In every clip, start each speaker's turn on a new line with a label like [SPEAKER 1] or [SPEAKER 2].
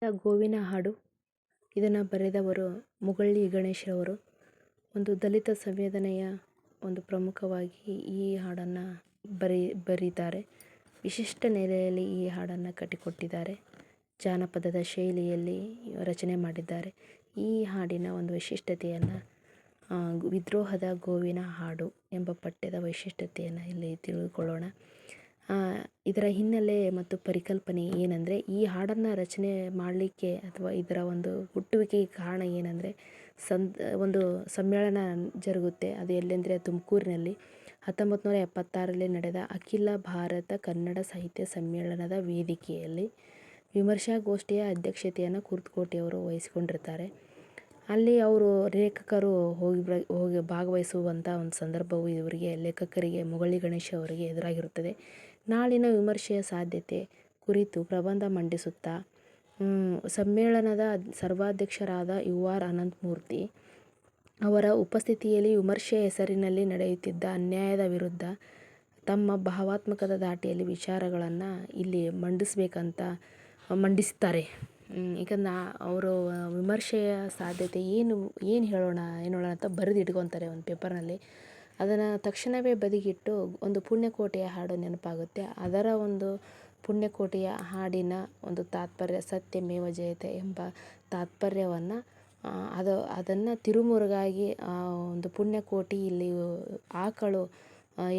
[SPEAKER 1] ಗೋವಿನ ಹಾಡು. ಇದನ್ನು ಬರೆದವರು ಮುಗೊಳ್ಳಿ ಗಣೇಶರವರು. ಒಂದು ದಲಿತ ಸಂವೇದನೆಯ ಒಂದು ಪ್ರಮುಖವಾಗಿ ಈ ಹಾಡನ್ನು ಬರೀತಾರೆ. ವಿಶಿಷ್ಟ ನೆಲೆಯಲ್ಲಿ ಈ ಹಾಡನ್ನು ಕಟ್ಟಿಕೊಟ್ಟಿದ್ದಾರೆ. ಜಾನಪದದ ಶೈಲಿಯಲ್ಲಿ ರಚನೆ ಮಾಡಿದ್ದಾರೆ. ಈ ಹಾಡಿನ ಒಂದು ವಿಶಿಷ್ಟತೆಯನ್ನು ವಿದ್ರೋಹದ ಗೋವಿನ ಹಾಡು ಎಂಬ ಪಠ್ಯದ ವೈಶಿಷ್ಟ್ಯತೆಯನ್ನು ಇಲ್ಲಿ ತಿಳಿದುಕೊಳ್ಳೋಣ. ಇದರ ಹಿನ್ನೆಲೆ ಮತ್ತು ಪರಿಕಲ್ಪನೆ ಏನಂದರೆ, ಈ ಹಾಡನ್ನು ರಚನೆ ಮಾಡಲಿಕ್ಕೆ ಅಥವಾ ಇದರ ಒಂದು ಹುಟ್ಟುವಿಕೆಗೆ ಕಾರಣ ಏನಂದರೆ, ಒಂದು ಸಮ್ಮೇಳನ ಜರುಗುತ್ತೆ. ಅದು ಎಲ್ಲೆಂದರೆ ತುಮಕೂರಿನಲ್ಲಿ 1976ರಲ್ಲಿ ನಡೆದ ಅಖಿಲ ಭಾರತ ಕನ್ನಡ ಸಾಹಿತ್ಯ ಸಮ್ಮೇಳನದ ವೇದಿಕೆಯಲ್ಲಿ ವಿಮರ್ಶಾಗೋಷ್ಠಿಯ ಅಧ್ಯಕ್ಷತೆಯನ್ನು ಕುರ್ತಕೋಟಿಯವರು ವಹಿಸಿಕೊಂಡಿರ್ತಾರೆ. ಅಲ್ಲಿ ಅವರು ಲೇಖಕರು ಹೋಗಿ ಭಾಗವಹಿಸುವಂಥ ಒಂದು ಸಂದರ್ಭವು ಲೇಖಕರಿಗೆ ಮುಗೊಳ್ಳಿ ಗಣೇಶ ಅವರಿಗೆ ಎದುರಾಗಿರುತ್ತದೆ. ನಾಳಿನ ವಿಮರ್ಶೆಯ ಸಾಧ್ಯತೆ ಕುರಿತು ಪ್ರಬಂಧ ಮಂಡಿಸುತ್ತಾ ಸಮ್ಮೇಳನದ ಸರ್ವಾಧ್ಯಕ್ಷರಾದ ಯು.ಆರ್. ಅನಂತಮೂರ್ತಿ ಅವರ ಉಪಸ್ಥಿತಿಯಲ್ಲಿ ವಿಮರ್ಶೆಯ ಹೆಸರಿನಲ್ಲಿ ನಡೆಯುತ್ತಿದ್ದ ಅನ್ಯಾಯದ ವಿರುದ್ಧ ತಮ್ಮ ಭಾವಾತ್ಮಕದ ಧಾಟಿಯಲ್ಲಿ ವಿಚಾರಗಳನ್ನು ಇಲ್ಲಿ ಮಂಡಿಸ್ತಾರೆ. ಈಗ ಅವರು ವಿಮರ್ಶೆಯ ಸಾಧ್ಯತೆ ಏನು ಹೇಳೋಣ ಅಂತ ಬರೆದು ಇಟ್ಕೊತಾರೆ ಒಂದು ಪೇಪರ್ನಲ್ಲಿ. ಅದನ್ನು ತಕ್ಷಣವೇ ಬದಿಗಿಟ್ಟು ಒಂದು ಪುಣ್ಯಕೋಟೆಯ ಹಾಡು ನೆನಪಾಗುತ್ತೆ. ಅದರ ಒಂದು ಪುಣ್ಯಕೋಟೆಯ ಹಾಡಿನ ಒಂದು ತಾತ್ಪರ್ಯ ಸತ್ಯಮೇವ ಜಯತೆ ಎಂಬ ತಾತ್ಪರ್ಯವನ್ನು ಅದನ್ನು ತಿರುಮುರುಗಾಗಿ ಒಂದು ಪುಣ್ಯಕೋಟಿ ಇಲ್ಲಿ ಆಕಳು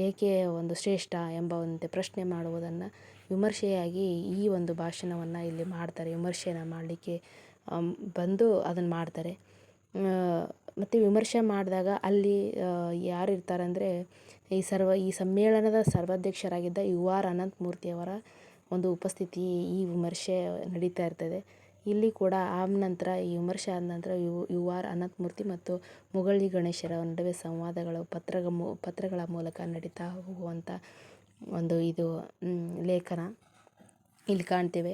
[SPEAKER 1] ಏಕೆ ಒಂದು ಶ್ರೇಷ್ಠ ಎಂಬ ಒಂದು ಪ್ರಶ್ನೆ ಮಾಡುವುದನ್ನು ವಿಮರ್ಶೆಯಾಗಿ ಈ ಒಂದು ಭಾಷಣವನ್ನು ಇಲ್ಲಿ ಮಾಡ್ತಾರೆ. ವಿಮರ್ಶೆಯನ್ನು ಮಾಡಲಿಕ್ಕೆ ಬಂದು ಅದನ್ನು ಮಾಡ್ತಾರೆ. ಮತ್ತು ವಿಮರ್ಶೆ ಮಾಡಿದಾಗ ಅಲ್ಲಿ ಯಾರು ಇರ್ತಾರೆ ಅಂದರೆ, ಈ ಸಮ್ಮೇಳನದ ಸರ್ವಾಧ್ಯಕ್ಷರಾಗಿದ್ದ ಯು.ಆರ್. ಅನಂತಮೂರ್ತಿಯವರ ಒಂದು ಉಪಸ್ಥಿತಿ ಈ ವಿಮರ್ಶೆ ನಡೀತಾ ಇರ್ತದೆ. ಇಲ್ಲಿ ಕೂಡ ಈ ವಿಮರ್ಶೆ ಆದ ನಂತರ ಯು.ಆರ್. ಅನಂತಮೂರ್ತಿ ಮತ್ತು ಮುಗೊಳ್ಳಿ ಗಣೇಶರ ನಡುವೆ ಸಂವಾದಗಳು ಪತ್ರಗಳ ಮೂಲಕ ನಡೀತಾ ಹೋಗುವಂಥ ಒಂದು ಲೇಖನ ಇಲ್ಲಿ ಕಾಣ್ತೇವೆ.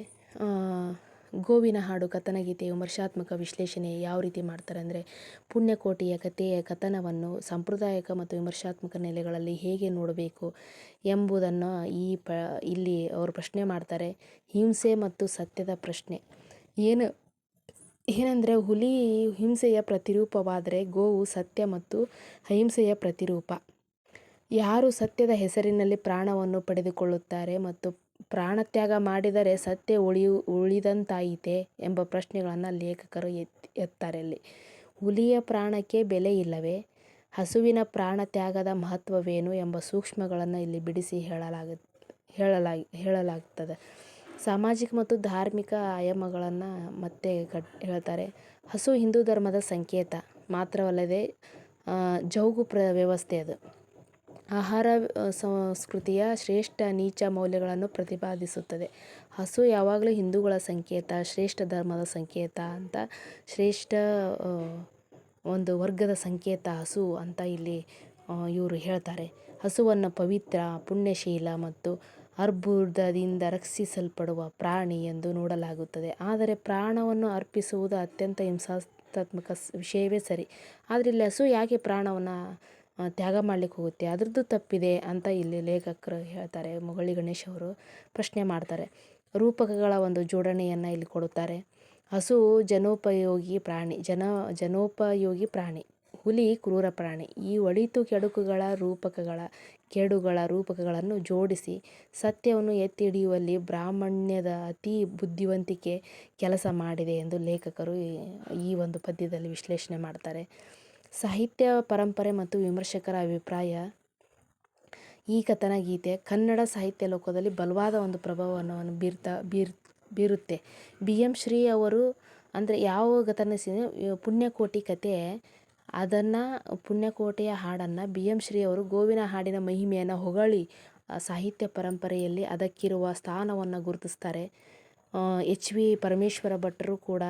[SPEAKER 1] ಗೋವಿನ ಹಾಡು ಕಥನಗೀತೆ ವಿಮರ್ಶಾತ್ಮಕ ವಿಶ್ಲೇಷಣೆ ಯಾವ ರೀತಿ ಮಾಡ್ತಾರೆ ಅಂದರೆ, ಪುಣ್ಯಕೋಟಿಯ ಕಥೆಯ ಕಥನವನ್ನು ಸಾಂಪ್ರದಾಯಿಕ ಮತ್ತು ವಿಮರ್ಶಾತ್ಮಕ ನೆಲೆಗಳಲ್ಲಿ ಹೇಗೆ ನೋಡಬೇಕು ಎಂಬುದನ್ನು ಇಲ್ಲಿ ಅವರು ಪ್ರಶ್ನೆ ಮಾಡ್ತಾರೆ. ಹಿಂಸೆ ಮತ್ತು ಸತ್ಯದ ಪ್ರಶ್ನೆ ಏನಂದರೆ, ಹುಲಿ ಹಿಂಸೆಯ ಪ್ರತಿರೂಪವಾದರೆ ಗೋವು ಸತ್ಯ ಮತ್ತು ಅಹಿಂಸೆಯ ಪ್ರತಿರೂಪ. ಯಾರು ಸತ್ಯದ ಹೆಸರಿನಲ್ಲಿ ಪ್ರಾಣವನ್ನು ಪಡೆದುಕೊಳ್ಳುತ್ತಾರೆ ಮತ್ತು ಪ್ರಾಣತ್ಯಾಗ ಮಾಡಿದರೆ ಸತ್ಯ ಉಳಿದಂತಾಯಿತೆ ಎಂಬ ಪ್ರಶ್ನೆಗಳನ್ನು ಲೇಖಕರು ಎತ್ತಾರೆ. ಅಲ್ಲಿ ಹುಲಿಯ ಪ್ರಾಣಕ್ಕೆ ಬೆಲೆ ಇಲ್ಲವೇ, ಹಸುವಿನ ಪ್ರಾಣ ತ್ಯಾಗದ ಮಹತ್ವವೇನು ಎಂಬ ಸೂಕ್ಷ್ಮಗಳನ್ನು ಇಲ್ಲಿ ಬಿಡಿಸಿ ಹೇಳಲಾಗ್ತದೆ. ಸಾಮಾಜಿಕ ಮತ್ತು ಧಾರ್ಮಿಕ ಆಯಾಮಗಳನ್ನು ಮತ್ತೆ ಹೇಳ್ತಾರೆ. ಹಸು ಹಿಂದೂ ಧರ್ಮದ ಸಂಕೇತ ಮಾತ್ರವಲ್ಲದೆ ಜೌಗು ವ್ಯವಸ್ಥೆ, ಅದು ಆಹಾರ ಸಂಸ್ಕೃತಿಯ ಶ್ರೇಷ್ಠ ನೀಚ ಮೌಲ್ಯಗಳನ್ನು ಪ್ರತಿಪಾದಿಸುತ್ತದೆ. ಹಸು ಯಾವಾಗಲೂ ಹಿಂದೂಗಳ ಸಂಕೇತ, ಶ್ರೇಷ್ಠ ಧರ್ಮದ ಸಂಕೇತ ಅಂತ, ಶ್ರೇಷ್ಠ ಒಂದು ವರ್ಗದ ಸಂಕೇತ ಹಸು ಅಂತ ಇಲ್ಲಿ ಇವರು ಹೇಳ್ತಾರೆ. ಹಸುವನ್ನು ಪವಿತ್ರ, ಪುಣ್ಯಶೀಲ ಮತ್ತು ಅರ್ಬುದದಿಂದ ರಕ್ಷಿಸಲ್ಪಡುವ ಪ್ರಾಣಿ ಎಂದು ನೋಡಲಾಗುತ್ತದೆ. ಆದರೆ ಪ್ರಾಣವನ್ನು ಅರ್ಪಿಸುವುದು ಅತ್ಯಂತ ಹಿಂಸಾತ್ಮಕ ವಿಷಯವೇ ಸರಿ. ಆದರೆ ಇಲ್ಲಿ ಹಸು ಯಾಕೆ ಪ್ರಾಣವನ್ನು ತ್ಯಾಗ ಮಾಡಲಿಕ್ಕೆ ಹೋಗುತ್ತೆ, ಅದ್ರದ್ದು ತಪ್ಪಿದೆ ಅಂತ ಇಲ್ಲಿ ಲೇಖಕರು ಹೇಳ್ತಾರೆ. ಮುಗೊಳ್ಳಿ ಗಣೇಶ್ ಅವರು ಪ್ರಶ್ನೆ ಮಾಡ್ತಾರೆ. ರೂಪಕಗಳ ಒಂದು ಜೋಡಣೆಯನ್ನು ಇಲ್ಲಿ ಕೊಡುತ್ತಾರೆ. ಹಸು ಜನೋಪಯೋಗಿ ಪ್ರಾಣಿ, ಹುಲಿ ಕ್ರೂರ ಪ್ರಾಣಿ. ಈ ಒಳಿತು ಕೆಡುಗಳ ರೂಪಕಗಳನ್ನು ಜೋಡಿಸಿ ಸತ್ಯವನ್ನು ಎತ್ತಿ ಹಿಡಿಯುವಲ್ಲಿ ಬ್ರಾಹ್ಮಣ್ಯದ ಅತಿ ಬುದ್ಧಿವಂತಿಕೆ ಕೆಲಸ ಮಾಡಿದೆ ಎಂದು ಲೇಖಕರು ಈ ಒಂದು ಪದ್ಯದಲ್ಲಿ ವಿಶ್ಲೇಷಣೆ ಮಾಡ್ತಾರೆ. ಸಾಹಿತ್ಯ ಪರಂಪರೆ ಮತ್ತು ವಿಮರ್ಶಕರ ಅಭಿಪ್ರಾಯ. ಈ ಕಥನ ಗೀತೆ ಕನ್ನಡ ಸಾಹಿತ್ಯ ಲೋಕದಲ್ಲಿ ಬಲವಾದ ಒಂದು ಪ್ರಭಾವವನ್ನು ಬೀರುತ್ತೆ. ಬಿ.ಎಂ. ಶ್ರೀ ಅವರು ಅಂದರೆ ಯಾವ ಪುಣ್ಯಕೋಟಿ ಕತೆ, ಅದನ್ನು ಪುಣ್ಯಕೋಟೆಯ ಹಾಡನ್ನು ಬಿ.ಎಂ. ಶ್ರೀ ಅವರು ಗೋವಿನ ಹಾಡಿನ ಮಹಿಮೆಯನ್ನು ಹೊಗಳಿ ಸಾಹಿತ್ಯ ಪರಂಪರೆಯಲ್ಲಿ ಅದಕ್ಕಿರುವ ಸ್ಥಾನವನ್ನು ಗುರುತಿಸ್ತಾರೆ. ಎಚ್.ವಿ. ಪರಮೇಶ್ವರ ಭಟ್ಟರು ಕೂಡ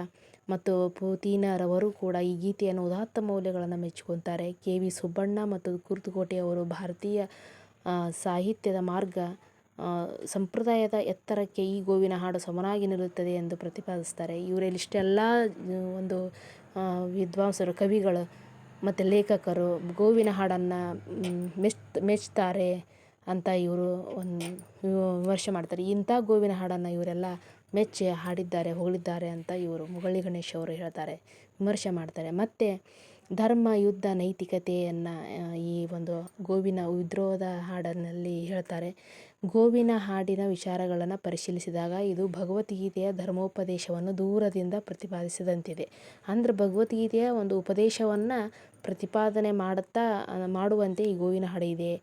[SPEAKER 1] ಮತ್ತು ಪೂತಿನರವರು ಕೂಡ ಈ ಗೀತೆಯನ್ನು ಉದಾತ್ತ ಮೌಲ್ಯಗಳನ್ನು ಮೆಚ್ಚಿಕೊಳ್ತಾರೆ. ಕೆ.ವಿ. ಸುಬ್ಬಣ್ಣ ಮತ್ತು ಕುರ್ತಕೋಟಿಯವರು ಭಾರತೀಯ ಸಾಹಿತ್ಯದ ಮಾರ್ಗ ಸಂಪ್ರದಾಯದ ಎತ್ತರಕ್ಕೆ ಈ ಗೋವಿನ ಹಾಡು ಸಮನಾಗಿ ನಿಲ್ಲುತ್ತದೆ ಎಂದು ಪ್ರತಿಪಾದಿಸ್ತಾರೆ. ಇವರಲ್ಲಿ ಇಷ್ಟೆಲ್ಲ ಒಂದು ವಿದ್ವಾಂಸರು, ಕವಿಗಳು ಮತ್ತು ಲೇಖಕರು ಗೋವಿನ ಹಾಡನ್ನು ಮೆಚ್ತಾರೆ ಅಂತ ಇವರು ವಿಮರ್ಶೆ ಮಾಡ್ತಾರೆ. ಇಂಥ ಗೋವಿನ ಹಾಡನ್ನು ಇವರೆಲ್ಲ ಮೆಚ್ಚಿ ಹಾಡಿದ್ದಾರೆ, ಹೊಗಳಿದ್ದಾರೆ ಅಂತ ಇವರು ಮುರಳಿ ಗಣೇಶ್ ಅವರು ಹೇಳ್ತಾರೆ, ವಿಮರ್ಶೆ ಮಾಡ್ತಾರೆ. ಮತ್ತು ಧರ್ಮ, ಯುದ್ಧ, ನೈತಿಕತೆಯನ್ನು ಈ ಒಂದು ಗೋವಿನ ವಿದ್ರೋಹದ ಹಾಡಿನಲ್ಲಿ ಹೇಳ್ತಾರೆ. ಗೋವಿನ ಹಾಡಿನ ವಿಚಾರಗಳನ್ನು ಪರಿಶೀಲಿಸಿದಾಗ ಇದು ಭಗವದ್ಗೀತೆಯ ಧರ್ಮೋಪದೇಶವನ್ನು ದೂರದಿಂದ ಪ್ರತಿಪಾದಿಸಿದಂತಿದೆ. ಅಂದರೆ ಭಗವದ್ಗೀತೆಯ ಒಂದು ಉಪದೇಶವನ್ನು ಪ್ರತಿಪಾದನೆ ಮಾಡುವಂತೆ ಈ ಗೋವಿನ ಹಾಡು ಇದೆ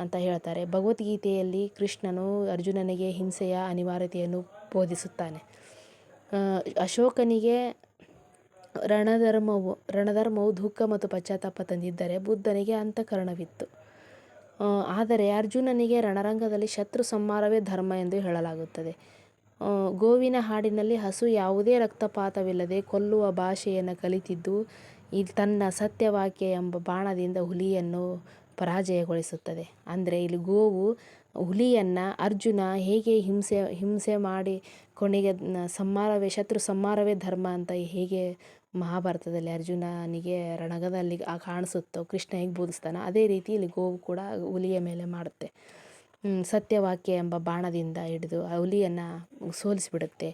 [SPEAKER 1] ಅಂತ ಹೇಳ್ತಾರೆ. ಭಗವದ್ಗೀತೆಯಲ್ಲಿ ಕೃಷ್ಣನು ಅರ್ಜುನನಿಗೆ ಹಿಂಸೆಯ ಅನಿವಾರ್ಯತೆಯನ್ನು ಬೋಧಿಸುತ್ತಾನೆ. ಅಶೋಕನಿಗೆ ರಣಧರ್ಮವು ದುಃಖ ಮತ್ತು ಪಶ್ಚಾತ್ತಾಪ ತಂದಿದ್ದರೆ ಬುದ್ಧನಿಗೆ ಅಂತಃಕರಣವಿತ್ತು. ಆದರೆ ಅರ್ಜುನನಿಗೆ ರಣರಂಗದಲ್ಲಿ ಶತ್ರು ಸಂಹಾರವೇ ಧರ್ಮ ಎಂದು ಹೇಳಲಾಗುತ್ತದೆ. ಗೋವಿನ ಹಾಡಿನಲ್ಲಿ ಹಸು ಯಾವುದೇ ರಕ್ತಪಾತವಿಲ್ಲದೆ ಕೊಲ್ಲುವ ಭಾಷೆಯನ್ನು ಕಲಿತಿದ್ದು ತನ್ನ ಸತ್ಯವಾಕ್ಯ ಎಂಬ ಬಾಣದಿಂದ ಹುಲಿಯನ್ನು ಪರಾಜಯಗೊಳಿಸುತ್ತದೆ. ಅಂದರೆ ಇಲ್ಲಿ ಗೋವು ಹುಲಿಯನ್ನು ಅರ್ಜುನ ಹೇಗೆ ಹಿಂಸೆ ಮಾಡಿ ಕೊನೆಗೆ ಶತ್ರು ಸಂಹಾರವೇ ಧರ್ಮ ಅಂತ ಹೇಗೆ ಮಹಾಭಾರತದಲ್ಲಿ ಅರ್ಜುನನಿಗೆ ರಣಗದಲ್ಲಿ ಕಾಣಿಸುತ್ತೋ, ಕೃಷ್ಣ ಹೇಗೆ ಬೋಧಿಸ್ತಾನೋ ಅದೇ ರೀತಿ ಇಲ್ಲಿ ಗೋವು ಕೂಡ ಹುಲಿಯ ಮೇಲೆ ಮಾಡುತ್ತೆ. ಸತ್ಯವಾಕ್ಯ ಎಂಬ ಬಾಣದಿಂದ ಹಿಡಿದು ಆ ಹುಲಿಯನ್ನು ಸೋಲಿಸಿಬಿಡುತ್ತೆ.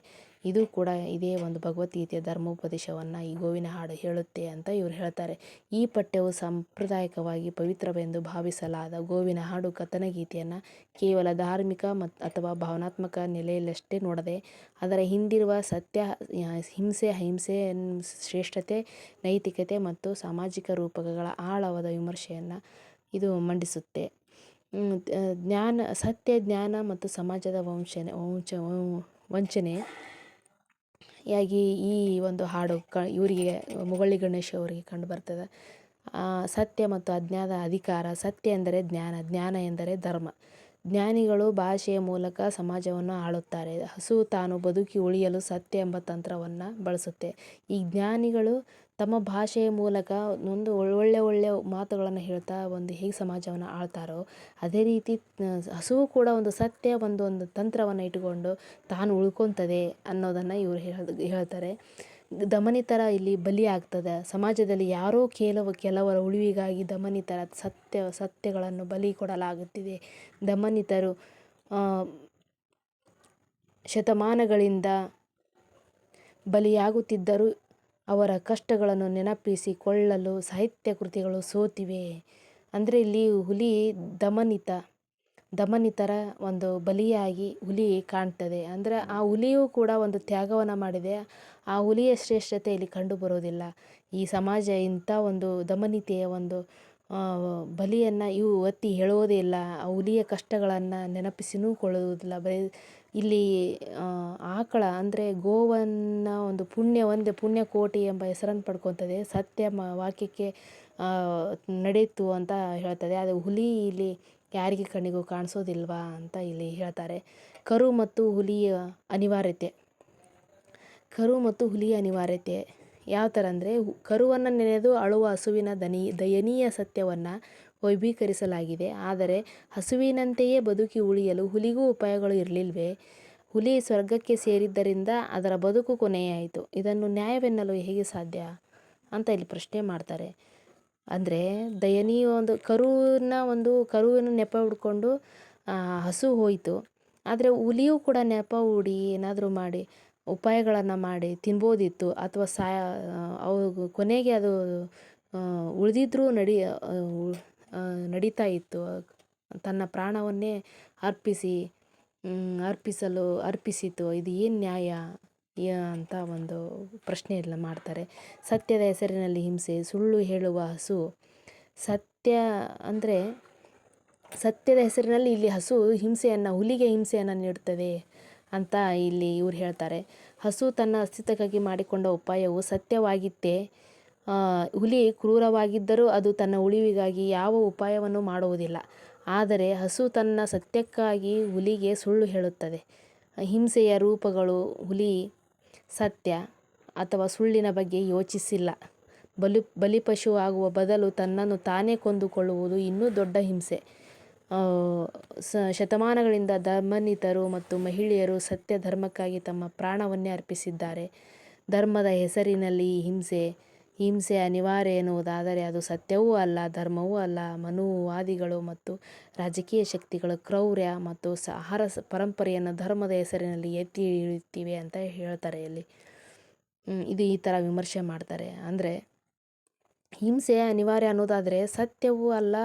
[SPEAKER 1] ಇದು ಕೂಡ ಇದೇ ಒಂದು ಭಗವದ್ಗೀತೆಯ ಧರ್ಮೋಪದೇಶವನ್ನು ಈ ಗೋವಿನ ಹಾಡು ಹೇಳುತ್ತೆ ಅಂತ ಇವರು ಹೇಳ್ತಾರೆ. ಈ ಪಠ್ಯವು ಸಾಂಪ್ರದಾಯಿಕವಾಗಿ ಪವಿತ್ರವೆಂದು ಭಾವಿಸಲಾದ ಗೋವಿನ ಹಾಡು ಕಥನಗೀತೆಯನ್ನು ಕೇವಲ ಧಾರ್ಮಿಕ ಅಥವಾ ಭಾವನಾತ್ಮಕ ನೆಲೆಯಲ್ಲಷ್ಟೇ ನೋಡದೆ ಅದರ ಹಿಂದಿರುವ ಸತ್ಯ, ಹಿಂಸೆ, ಅಹಿಂಸೆ, ಶ್ರೇಷ್ಠತೆ, ನೈತಿಕತೆ ಮತ್ತು ಸಾಮಾಜಿಕ ರೂಪಕಗಳ ಆಳವಾದ ವಿಮರ್ಶೆಯನ್ನು ಇದು ಮಂಡಿಸುತ್ತೆ. ಸತ್ಯ, ಜ್ಞಾನ ಮತ್ತು ಸಮಾಜದ ವಂಚನೆಯಾಗಿ ಈ ಒಂದು ಹಾಡು ಇವರಿಗೆ ಮುರಳಿ ಗಣೇಶ್ ಅವರಿಗೆ ಕಂಡುಬರ್ತದೆ. ಸತ್ಯ ಮತ್ತು ಅಜ್ಞಾನದ ಅಧಿಕಾರ. ಸತ್ಯ ಎಂದರೆ ಜ್ಞಾನ, ಜ್ಞಾನ ಎಂದರೆ ಧರ್ಮ. ಜ್ಞಾನಿಗಳು ಭಾಷೆಯ ಮೂಲಕ ಸಮಾಜವನ್ನು ಆಳುತ್ತಾರೆ. ಹಸು ತಾನು ಬದುಕಿ ಉಳಿಯಲು ಸತ್ಯ ಎಂಬ ತಂತ್ರವನ್ನು ಬಳಸುತ್ತೆ. ಈ ಜ್ಞಾನಿಗಳು ತಮ್ಮ ಭಾಷೆಯ ಮೂಲಕ ಒಂದು ಒಳ್ಳೆ ಮಾತುಗಳನ್ನು ಹೇಳ್ತಾ ಹೇಗೆ ಸಮಾಜವನ್ನು ಆಳ್ತಾರೋ ಅದೇ ರೀತಿ ಹಸುವು ಕೂಡ ಒಂದು ಸತ್ಯ, ಒಂದು ತಂತ್ರವನ್ನು ಇಟ್ಟುಕೊಂಡು ತಾನು ಉಳ್ಕೊತದೆ ಅನ್ನೋದನ್ನು ಇವರು ಹೇಳ್ತಾರೆ. ದಮನಿತರ ಇಲ್ಲಿ ಬಲಿ ಆಗ್ತದೆ. ಸಮಾಜದಲ್ಲಿ ಯಾರೋ ಕೆಲವರ ಉಳಿವಿಗಾಗಿ ದಮನಿತರ ಸತ್ಯಗಳನ್ನು ಬಲಿ ಕೊಡಲಾಗುತ್ತಿದೆ. ದಮನಿತರು ಶತಮಾನಗಳಿಂದ ಬಲಿಯಾಗುತ್ತಿದ್ದರೂ ಅವರ ಕಷ್ಟಗಳನ್ನು ನೆನಪಿಸಿಕೊಳ್ಳಲು ಸಾಹಿತ್ಯ ಕೃತಿಗಳು ಸೋತಿವೆ. ಅಂದರೆ ಇಲ್ಲಿ ಹುಲಿ ದಮನಿತರ ಒಂದು ಬಲಿಯಾಗಿ ಹುಲಿ ಕಾಣ್ತದೆ. ಅಂದರೆ ಆ ಹುಲಿಯೂ ಕೂಡ ಒಂದು ತ್ಯಾಗವನ್ನು ಮಾಡಿದೆ. ಆ ಹುಲಿಯ ಶ್ರೇಷ್ಠತೆ ಇಲ್ಲಿ ಕಂಡು ಬರೋದಿಲ್ಲ. ಈ ಸಮಾಜ ಇಂಥ ಒಂದು ದಮನಿತೆಯ ಒಂದು ಬಲಿಯನ್ನು ಇವು ಒತ್ತಿ ಹೇಳುವುದೇ ಇಲ್ಲ. ಆ ಹುಲಿಯ ಕಷ್ಟಗಳನ್ನು ನೆನಪಿಸಿನೂ ಕೊಳ್ಳುವುದಿಲ್ಲ. ಇಲ್ಲಿ ಆಕಳ ಅಂದರೆ ಗೋವನ್ನು ಒಂದು ಪುಣ್ಯಕೋಟಿ ಎಂಬ ಹೆಸರನ್ನು ಪಡ್ಕೊತದೆ. ಸತ್ಯ ವಾಕ್ಯಕ್ಕೆ ನಡೆಯಿತು ಅಂತ ಹೇಳ್ತದೆ. ಅದು ಹುಲಿ ಇಲ್ಲಿ ಯಾರಿಗೆ ಕಣ್ಣಿಗೂ ಕಾಣಿಸೋದಿಲ್ವಾ ಅಂತ ಇಲ್ಲಿ ಹೇಳ್ತಾರೆ. ಕರು ಮತ್ತು ಹುಲಿಯ ಅನಿವಾರ್ಯತೆ ಯಾವ ಥರ ಅಂದರೆ ಕರುವನ್ನು ನೆನೆದು ಅಳುವ ಹಸುವಿನ ದಯನೀಯ ಸತ್ಯವನ್ನು ವೈಭೀಕರಿಸಲಾಗಿದೆ. ಆದರೆ ಹಸುವಿನಂತೆಯೇ ಬದುಕಿ ಉಳಿಯಲು ಹುಲಿಗೂ ಉಪಾಯಗಳು ಇರಲಿಲ್ವೇ? ಹುಲಿ ಸ್ವರ್ಗಕ್ಕೆ ಸೇರಿದ್ದರಿಂದ ಅದರ ಬದುಕು ಕೊನೆಯಾಯಿತು. ಇದನ್ನು ನ್ಯಾಯವೆನ್ನಲು ಹೇಗೆ ಸಾಧ್ಯ ಅಂತ ಇಲ್ಲಿ ಪ್ರಶ್ನೆ ಮಾಡ್ತಾರೆ. ಅಂದರೆ ದಯನೀಯ ಕರುವಿನ ನೆಪ ಹುಡ್ಕೊಂಡು ಹಸು ಹೋಯಿತು. ಆದರೆ ಹುಲಿಯೂ ಕೂಡ ನೆಪ ಹೂಡಿ ಏನಾದರೂ ಮಾಡಿ ಉಪಾಯಗಳನ್ನು ಮಾಡಿ ತಿನ್ಬೋದಿತ್ತು. ಅಥವಾ ಕೊನೆಗೆ ಅದು ಉಳಿದಿದ್ರೂ ನಡೀತಾ ಇತ್ತು. ತನ್ನ ಪ್ರಾಣವನ್ನೇ ಅರ್ಪಿಸಿತು. ಇದು ಏನು ನ್ಯಾಯ ಅಂತ ಒಂದು ಪ್ರಶ್ನೆಯನ್ನು ಮಾಡ್ತಾರೆ. ಸತ್ಯದ ಹೆಸರಿನಲ್ಲಿ ಹಿಂಸೆ. ಸುಳ್ಳು ಹೇಳುವ ಹಸು. ಸತ್ಯದ ಹೆಸರಿನಲ್ಲಿ ಇಲ್ಲಿ ಹಸು ಹುಲಿಗೆ ಹಿಂಸೆಯನ್ನು ನೀಡುತ್ತದೆ ಅಂತ ಇಲ್ಲಿ ಇವ್ರು ಹೇಳ್ತಾರೆ. ಹಸು ತನ್ನ ಅಸ್ತಿತ್ವಕ್ಕಾಗಿ ಮಾಡಿಕೊಂಡ ಉಪಾಯವು ಸತ್ಯವಾಗಿತ್ತೇ? ಹುಲಿ ಕ್ರೂರವಾಗಿದ್ದರೂ ಅದು ತನ್ನ ಉಳಿವಿಗಾಗಿ ಯಾವ ಉಪಾಯವನ್ನು ಮಾಡುವುದಿಲ್ಲ. ಆದರೆ ಹಸು ತನ್ನ ಸತ್ಯಕ್ಕಾಗಿ ಹುಲಿಗೆ ಸುಳ್ಳು ಹೇಳುತ್ತದೆ. ಹಿಂಸೆಯ ರೂಪಗಳು. ಹುಲಿ ಸತ್ಯ ಅಥವಾ ಸುಳ್ಳಿನ ಬಗ್ಗೆ ಯೋಚಿಸಿಲ್ಲ. ಬಲಿಪಶು ಆಗುವ ಬದಲು ತನ್ನನ್ನು ತಾನೇ ಕೊಂದುಕೊಳ್ಳುವುದು ಇನ್ನೂ ದೊಡ್ಡ ಹಿಂಸೆ. ಶತಮಾನಗಳಿಂದ ದಮನಿತರು ಮತ್ತು ಮಹಿಳೆಯರು ಸತ್ಯ ಧರ್ಮಕ್ಕಾಗಿ ತಮ್ಮ ಪ್ರಾಣವನ್ನೇ ಅರ್ಪಿಸಿದ್ದಾರೆ. ಧರ್ಮದ ಹೆಸರಿನಲ್ಲಿ ಹಿಂಸೆ ಹಿಂಸೆ ಅನಿವಾರ್ಯ ಎನ್ನುವುದಾದರೆ ಅದು ಸತ್ಯವೂ ಅಲ್ಲ, ಧರ್ಮವೂ ಅಲ್ಲ. ಮನುವಾದಿಗಳು ಮತ್ತು ರಾಜಕೀಯ ಶಕ್ತಿಗಳು ಕ್ರೌರ್ಯ ಮತ್ತು ಆಹಾರ ಪರಂಪರೆಯನ್ನು ಧರ್ಮದ ಹೆಸರಿನಲ್ಲಿ ಎತ್ತಿ ಹಿಡಿಯುತ್ತಿವೆ ಅಂತ ಹೇಳ್ತಾರೆ ಇಲ್ಲಿ. ಇದು ಈ ಥರ ವಿಮರ್ಶೆ ಮಾಡ್ತಾರೆ. ಅಂದರೆ ಹಿಂಸೆ ಅನಿವಾರ್ಯ ಅನ್ನೋದಾದರೆ ಸತ್ಯವೂ ಅಲ್ಲ,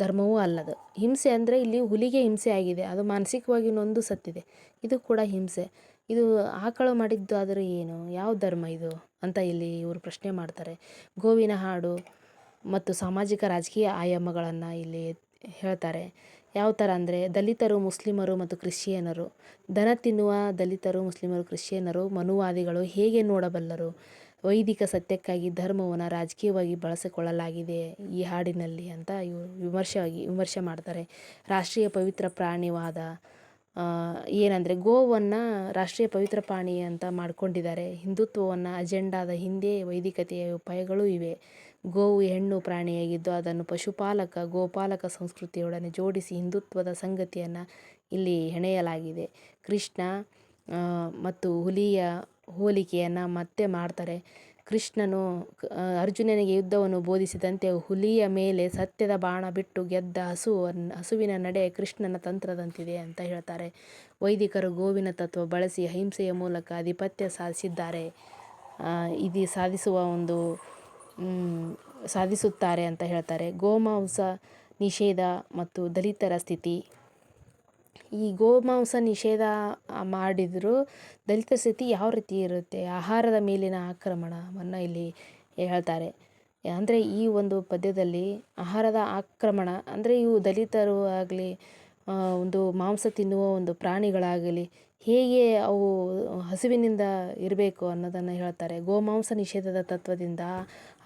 [SPEAKER 1] ಧರ್ಮವೂ ಅಲ್ಲದು. ಹಿಂಸೆ ಅಂದರೆ ಇಲ್ಲಿ ಹುಲಿಗೆ ಹಿಂಸೆ ಆಗಿದೆ, ಅದು ಮಾನಸಿಕವಾಗಿ ನೊಂದು ಸತ್ತಿದೆ. ಇದು ಕೂಡ ಹಿಂಸೆ. ಇದು ಆಕಳು ಮಾಡಿದ್ದು ಆದರೂ ಏನು, ಯಾವ ಧರ್ಮ ಇದು ಅಂತ ಇಲ್ಲಿ ಇವರು ಪ್ರಶ್ನೆ ಮಾಡ್ತಾರೆ. ಗೋವಿನ ಹಾಡು ಮತ್ತು ಸಾಮಾಜಿಕ ರಾಜಕೀಯ ಆಯಾಮಗಳನ್ನು ಇಲ್ಲಿ ಹೇಳ್ತಾರೆ. ಯಾವ ಥರ ಅಂದರೆ ದಲಿತರು, ಮುಸ್ಲಿಮರು ಮತ್ತು ಕ್ರಿಶ್ಚಿಯನರು, ದನ ತಿನ್ನುವ ದಲಿತರು, ಮುಸ್ಲಿಮರು, ಕ್ರಿಶ್ಚಿಯನರು, ಮನುವಾದಿಗಳು ಹೇಗೆ ನೋಡಬಲ್ಲರು? ವೈದಿಕ ಸತ್ಯಕ್ಕಾಗಿ ಧರ್ಮವನ್ನು ರಾಜಕೀಯವಾಗಿ ಬಳಸಿಕೊಳ್ಳಲಾಗಿದೆ ಈ ಹಾಡಿನಲ್ಲಿ ಅಂತ ಇವರು ವಿಮರ್ಶೆ ಮಾಡ್ತಾರೆ. ರಾಷ್ಟ್ರೀಯ ಪವಿತ್ರ ಪ್ರಾಣಿವಾದ ಏನಂದರೆ ಗೋವನ್ನು ರಾಷ್ಟ್ರೀಯ ಪವಿತ್ರ ಪ್ರಾಣಿ ಅಂತ ಮಾಡ್ಕೊಂಡಿದ್ದಾರೆ. ಹಿಂದುತ್ವವನ್ನು ಅಜೆಂಡಾದ ಹಿಂದೆ ವೈದಿಕತೆಯ ಉಪಾಯಗಳೂ ಇವೆ. ಗೋವು ಹೆಣ್ಣು ಪ್ರಾಣಿಯಾಗಿದ್ದು ಅದನ್ನು ಪಶುಪಾಲಕ, ಗೋಪಾಲಕ ಸಂಸ್ಕೃತಿಯೊಡನೆ ಜೋಡಿಸಿ ಹಿಂದುತ್ವದ ಸಂಗತಿಯನ್ನು ಇಲ್ಲಿ ಹೆಣೆಯಲಾಗಿದೆ. ಕೃಷ್ಣ ಮತ್ತು ಹುಲಿಯ ಹೋಲಿಕೆಯನ್ನು ಮತ್ತೆ ಮಾಡ್ತಾರೆ. ಕೃಷ್ಣನು ಅರ್ಜುನನಿಗೆ ಯುದ್ಧವನ್ನು ಬೋಧಿಸಿದಂತೆ ಹುಲಿಯ ಮೇಲೆ ಸತ್ಯದ ಬಾಣ ಬಿಟ್ಟು ಗೆದ್ದ ಹಸುವಿನ ನಡೆ ಕೃಷ್ಣನ ತಂತ್ರದಂತಿದೆ ಅಂತ ಹೇಳ್ತಾರೆ. ವೈದಿಕರು ಗೋವಿನ ತತ್ವ ಬಳಸಿ ಅಹಿಂಸೆಯ ಮೂಲಕ ಆಧಿಪತ್ಯ ಸಾಧಿಸಿದ್ದಾರೆ, ಇದು ಸಾಧಿಸುತ್ತಾರೆ ಅಂತ ಹೇಳ್ತಾರೆ. ಗೋಮಾಂಸ ನಿಷೇಧ ಮತ್ತು ದಲಿತರ ಸ್ಥಿತಿ. ಈ ಗೋಮಾಂಸ ನಿಷೇಧ ಮಾಡಿದರೂ ದಲಿತ ಸ್ಥಿತಿ ಯಾವ ರೀತಿ ಇರುತ್ತೆ? ಆಹಾರದ ಮೇಲಿನ ಆಕ್ರಮಣವನ್ನು ಇಲ್ಲಿ ಹೇಳ್ತಾರೆ. ಅಂದರೆ ಈ ಒಂದು ಪದ್ಯದಲ್ಲಿ ಆಹಾರದ ಆಕ್ರಮಣ ಅಂದರೆ ಇವು ದಲಿತರು ಆಗಲಿ, ಒಂದು ಮಾಂಸ ತಿನ್ನುವ ಒಂದು ಪ್ರಾಣಿಗಳಾಗಲಿ ಹೇಗೆ ಅವು ಹಸಿವಿನಿಂದ ಇರಬೇಕು ಅನ್ನೋದನ್ನು ಹೇಳ್ತಾರೆ. ಗೋಮಾಂಸ ನಿಷೇಧದ ತತ್ವದಿಂದ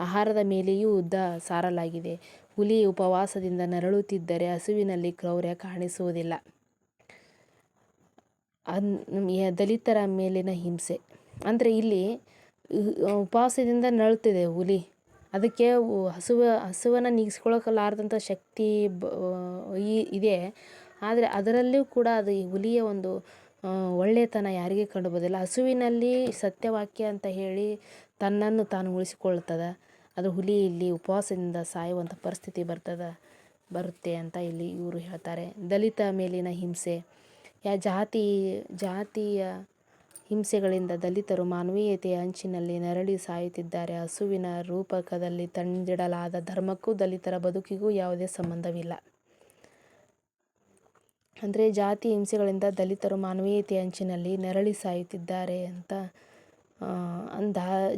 [SPEAKER 1] ಆಹಾರದ ಮೇಲೆಯೂ ಯುದ್ಧ ಸಾರಲಾಗಿದೆ. ಹುಲಿ ಉಪವಾಸದಿಂದ ನರಳುತ್ತಿದ್ದರೆ ಹಸುವಿನಲ್ಲಿ ಕ್ರೌರ್ಯ ಕಾಣಿಸುವುದಿಲ್ಲ. ದಲಿತರ ಮೇಲಿನ ಹಿಂಸೆ ಅಂದರೆ ಇಲ್ಲಿ ಉಪವಾಸದಿಂದ ನರಳುತ್ತಿದೆ ಹುಲಿ, ಅದಕ್ಕೆ ಹಸುವನ್ನು ನೀಗಿಸ್ಕೊಳ್ಳಲಾರ್ದಂಥ ಶಕ್ತಿ ಇದೆ. ಆದರೆ ಅದರಲ್ಲೂ ಕೂಡ ಅದು ಈ ಹುಲಿಯ ಒಂದು ಒಳ್ಳೆಯತನ ಯಾರಿಗೆ ಕಂಡುಬರೋದಿಲ್ಲ. ಹಸುವಿನಲ್ಲಿ ಸತ್ಯವಾಕ್ಯ ಅಂತ ಹೇಳಿ ತನ್ನನ್ನು ತಾನು ಉಳಿಸಿಕೊಳ್ಳುತ್ತದೆ. ಅದು ಹುಲಿ ಇಲ್ಲಿ ಉಪವಾಸದಿಂದ ಸಾಯುವಂಥ ಪರಿಸ್ಥಿತಿ ಬರುತ್ತೆ ಅಂತ ಇಲ್ಲಿ ಇವರು ಹೇಳ್ತಾರೆ. ದಲಿತ ಮೇಲಿನ ಹಿಂಸೆ. ಜಾತಿಯ ಹಿಂಸೆಗಳಿಂದ ದಲಿತರು ಮಾನವೀಯತೆಯ ಅಂಚಿನಲ್ಲಿ ನರಳಿ ಸಾಯುತ್ತಿದ್ದಾರೆ. ಹಸುವಿನ ರೂಪಕದಲ್ಲಿ ತಂದಿಡಲಾದ ಧರ್ಮಕ್ಕೂ ದಲಿತರ ಬದುಕಿಗೂ ಯಾವುದೇ ಸಂಬಂಧವಿಲ್ಲ. ಅಂದರೆ ಜಾತಿ ಹಿಂಸೆಗಳಿಂದ ದಲಿತರು ಮಾನವೀಯತೆಯ ಅಂಚಿನಲ್ಲಿ ನರಳಿ ಸಾಯುತ್ತಿದ್ದಾರೆ ಅಂತ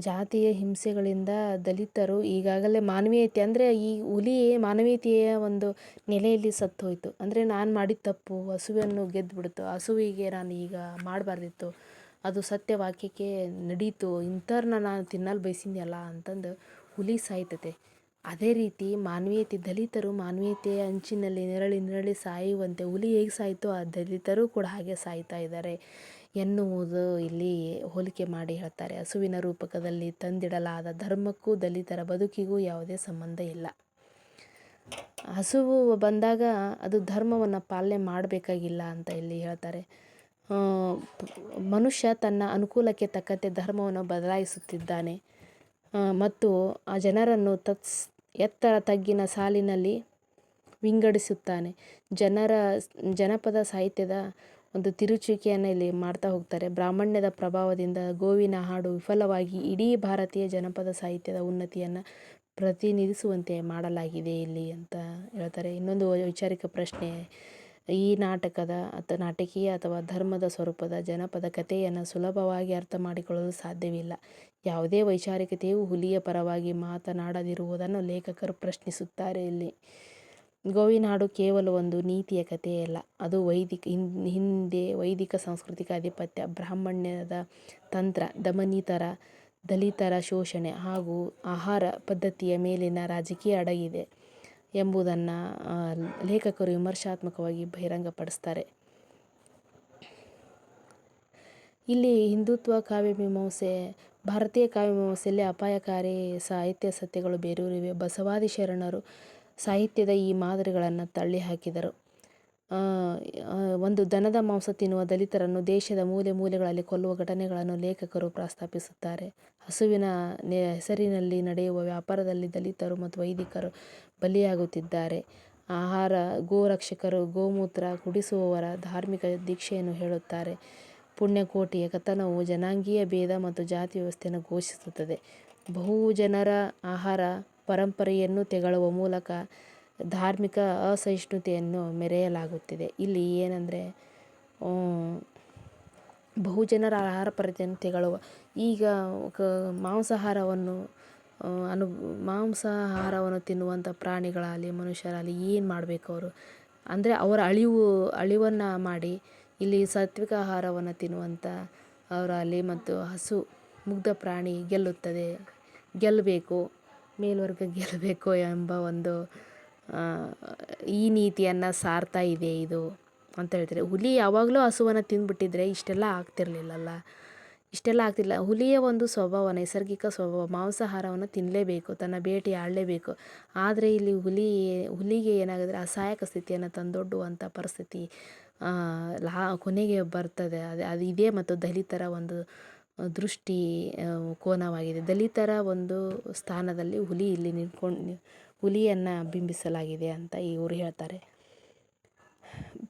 [SPEAKER 1] ಜಾತಿಯ ಹಿಂಸೆಗಳಿಂದ ದಲಿತರು ಈಗಾಗಲೇ ಮಾನವೀಯತೆ ಅಂದರೆ ಈ ಹುಲಿ ಮಾನವೀಯತೆಯ ಒಂದು ನೆಲೆಯಲ್ಲಿ ಸತ್ತು ಹೋಯಿತು. ಅಂದರೆ ನಾನು ಮಾಡಿದ ತಪ್ಪು, ಹಸುವನ್ನು ಗೆದ್ದುಬಿಡ್ತು, ಹಸುವಿಗೆ ನಾನು ಈಗ ಮಾಡಬಾರ್ದಿತ್ತು, ಅದು ಸತ್ಯವಾಕ್ಯಕ್ಕೆ ನಡೀತು, ಇಂಥವ್ರನ್ನ ನಾನು ತಿನ್ನಲು ಬಯಸಿದ್ನಲ್ಲ ಅಂತಂದು ಹುಲಿ ಸಾಯ್ತತೆ. ಅದೇ ರೀತಿ ದಲಿತರು ಮಾನವೀಯತೆಯ ಅಂಚಿನಲ್ಲಿ ನರಳಿ ಸಾಯುವಂತೆ ಹುಲಿ ಹೇಗೆ ಸಾಯಿತೋ ಆ ದಲಿತರು ಕೂಡ ಹಾಗೆ ಸಾಯ್ತಾ ಇದ್ದಾರೆ ಎನ್ನುವುದು ಇಲ್ಲಿ ಹೋಲಿಕೆ ಮಾಡಿ ಹೇಳ್ತಾರೆ. ಹಸುವಿನ ರೂಪಕದಲ್ಲಿ ತಂದಿಡಲಾದ ಧರ್ಮಕ್ಕೂ ದಲಿತರ ಬದುಕಿಗೂ ಯಾವುದೇ ಸಂಬಂಧ ಇಲ್ಲ. ಹಸುವು ಬಂದಾಗ ಅದು ಧರ್ಮವನ್ನು ಪಾಲನೆ ಮಾಡಬೇಕಾಗಿಲ್ಲ ಅಂತ ಇಲ್ಲಿ ಹೇಳ್ತಾರೆ. ಮನುಷ್ಯ ತನ್ನ ಅನುಕೂಲಕ್ಕೆ ತಕ್ಕಂತೆ ಧರ್ಮವನ್ನು ಬದಲಾಯಿಸುತ್ತಿದ್ದಾನೆ ಮತ್ತು ಆ ಜನರನ್ನು ಎತ್ತರ ತಗ್ಗಿನ ಸಾಲಿನಲ್ಲಿ ವಿಂಗಡಿಸುತ್ತಾನೆ. ಜನಪದ ಸಾಹಿತ್ಯದ ಒಂದು ತಿರುಚುವಿಕೆಯನ್ನು ಇಲ್ಲಿ ಮಾಡ್ತಾ ಹೋಗ್ತಾರೆ. ಬ್ರಾಹ್ಮಣ್ಯದ ಪ್ರಭಾವದಿಂದ ಗೋವಿನ ಹಾಡು ವಿಫಲವಾಗಿ ಇಡೀ ಭಾರತೀಯ ಜನಪದ ಸಾಹಿತ್ಯದ ಉನ್ನತಿಯನ್ನು ಪ್ರತಿನಿಧಿಸುವಂತೆ ಮಾಡಲಾಗಿದೆ ಇಲ್ಲಿ ಅಂತ ಹೇಳ್ತಾರೆ. ಇನ್ನೊಂದು ವೈಚಾರಿಕ ಪ್ರಶ್ನೆ, ಈ ನಾಟಕೀಯ ಅಥವಾ ಧರ್ಮದ ಸ್ವರೂಪದ ಜನಪದ ಕಥೆಯನ್ನು ಸುಲಭವಾಗಿ ಅರ್ಥ ಮಾಡಿಕೊಳ್ಳಲು ಸಾಧ್ಯವಿಲ್ಲ. ಯಾವುದೇ ವೈಚಾರಿಕತೆಯು ಹುಲಿಯ ಪರವಾಗಿ ಮಾತನಾಡದಿರುವುದನ್ನು ಲೇಖಕರು ಪ್ರಶ್ನಿಸುತ್ತಾರೆ ಇಲ್ಲಿ. ಗೋವಿನ ಹಾಡು ಕೇವಲ ಒಂದು ನೀತಿಯ ಕಥೆಯಲ್ಲ, ಅದು ಹಿಂದೆ ವೈದಿಕ ಸಾಂಸ್ಕೃತಿಕ ಆಧಿಪತ್ಯ, ಬ್ರಾಹ್ಮಣ್ಯದ ತಂತ್ರ, ದಲಿತರ ಶೋಷಣೆ ಹಾಗೂ ಆಹಾರ ಪದ್ಧತಿಯ ಮೇಲಿನ ರಾಜಕೀಯ ಅಡಗಿದೆ ಎಂಬುದನ್ನು ಲೇಖಕರು ವಿಮರ್ಶಾತ್ಮಕವಾಗಿ ಬಹಿರಂಗಪಡಿಸ್ತಾರೆ. ಇಲ್ಲಿ ಹಿಂದುತ್ವ ಕಾವ್ಯಮೀಮಾಂಸೆ, ಭಾರತೀಯ ಕಾವ್ಯಮೀಮಾಂಸೆಯಲ್ಲಿ ಅಪಾಯಕಾರಿ ಸಾಹಿತ್ಯ ಸತ್ಯಗಳು ಬೇರೂರಿವೆ. ಬಸವಾದಿ ಶರಣರು ಸಾಹಿತ್ಯದ ಈ ಮಾದರಿಗಳನ್ನು ತಳ್ಳಿಹಾಕಿದರು. ಆ, ಆ, ಒಂದು ದನದ ಮಾಂಸ ತಿನ್ನುವ ದಲಿತರನ್ನು ದೇಶದ ಮೂಲೆ ಮೂಲೆಗಳಲ್ಲಿ ಕೊಲ್ಲುವ ಘಟನೆಗಳನ್ನು ಲೇಖಕರು ಪ್ರಸ್ತಾಪಿಸುತ್ತಾರೆ. ಹಸುವಿನ ಹೆಸರಿನಲ್ಲಿ ನಡೆಯುವ ವ್ಯಾಪಾರದಲ್ಲಿ ದಲಿತರು ಮತ್ತು ವೈದಿಕರು ಬಲಿಯಾಗುತ್ತಿದ್ದಾರೆ. ಆಹಾರ ಗೋರಕ್ಷಕರು ಗೋಮೂತ್ರ ಕುಡಿಸುವವರ ಧಾರ್ಮಿಕ ದೀಕ್ಷೆಯನ್ನು ಹೇಳುತ್ತಾರೆ. ಪುಣ್ಯಕೋಟಿಯ ಕಥನವು ಜನಾಂಗೀಯ ಭೇದ ಮತ್ತು ಜಾತಿ ವ್ಯವಸ್ಥೆಯನ್ನು ಘೋಷಿಸುತ್ತದೆ. ಬಹುಜನರ ಆಹಾರ ಪರಂಪರೆಯನ್ನು ತೆಗಳುವ ಮೂಲಕ ಧಾರ್ಮಿಕ ಅಸಹಿಷ್ಣುತೆಯನ್ನು ಮೆರೆಯಲಾಗುತ್ತಿದೆ. ಇಲ್ಲಿ ಏನಂದರೆ ಬಹುಜನರ ಆಹಾರ ಪದ್ಧತಿಯನ್ನು ತೆಗಳುವ ಈಗ ಮಾಂಸಾಹಾರವನ್ನು ಮಾಂಸಾಹಾರವನ್ನು ತಿನ್ನುವಂಥ ಪ್ರಾಣಿಗಳಾಗಲಿ ಮನುಷ್ಯರಾಗಲಿ ಏನು ಮಾಡಬೇಕು ಅವರು ಅಂದರೆ ಅವರ ಅಳಿವನ್ನು ಮಾಡಿ ಇಲ್ಲಿ ಸಾತ್ವಿಕ ಆಹಾರವನ್ನು ತಿನ್ನುವಂಥ ಅವರಲ್ಲಿ ಮತ್ತು ಹಸು ಮುಗ್ಧ ಪ್ರಾಣಿ ಗೆಲ್ಲಬೇಕು ಮೇಲ್ವರ್ಗ ಗೆಲ್ಲಬೇಕು ಎಂಬ ಒಂದು ಈ ನೀತಿಯನ್ನು ಸಾರ್ತಾ ಇದೆ ಇದು ಅಂತ ಹೇಳ್ತಾರೆ. ಹುಲಿ ಯಾವಾಗಲೂ ಹಸುವನ್ನು ತಿಂದುಬಿಟ್ಟಿದ್ರೆ ಇಷ್ಟೆಲ್ಲ ಆಗ್ತಿರಲಿಲ್ಲಲ್ಲ, ಹುಲಿಯ ಒಂದು ಸ್ವಭಾವ, ನೈಸರ್ಗಿಕ ಸ್ವಭಾವ ಮಾಂಸಾಹಾರವನ್ನು ತಿನ್ನಲೇಬೇಕು, ತನ್ನ ಬೇಟೆ ಆಡಲೇಬೇಕು. ಆದರೆ ಇಲ್ಲಿ ಹುಲಿಗೆ ಏನಾಗಿದ್ರೆ ಅಸಹಾಯಕ ಸ್ಥಿತಿಯನ್ನು ತಂದೊಡ್ಡುವಂಥ ಪರಿಸ್ಥಿತಿ ಕೊನೆಗೆ ಬರ್ತದೆ. ಅದು ಇದೇ ಮತ್ತು ದಲಿತರ ಒಂದು ದೃಷ್ಟಿ ಕೋನವಾಗಿದೆ. ದಲಿತರ ಒಂದು ಸ್ಥಾನದಲ್ಲಿ ಇಲ್ಲಿ ಹುಲಿಯನ್ನು ಬಿಂಬಿಸಲಾಗಿದೆ ಅಂತ ಇವರು ಹೇಳ್ತಾರೆ.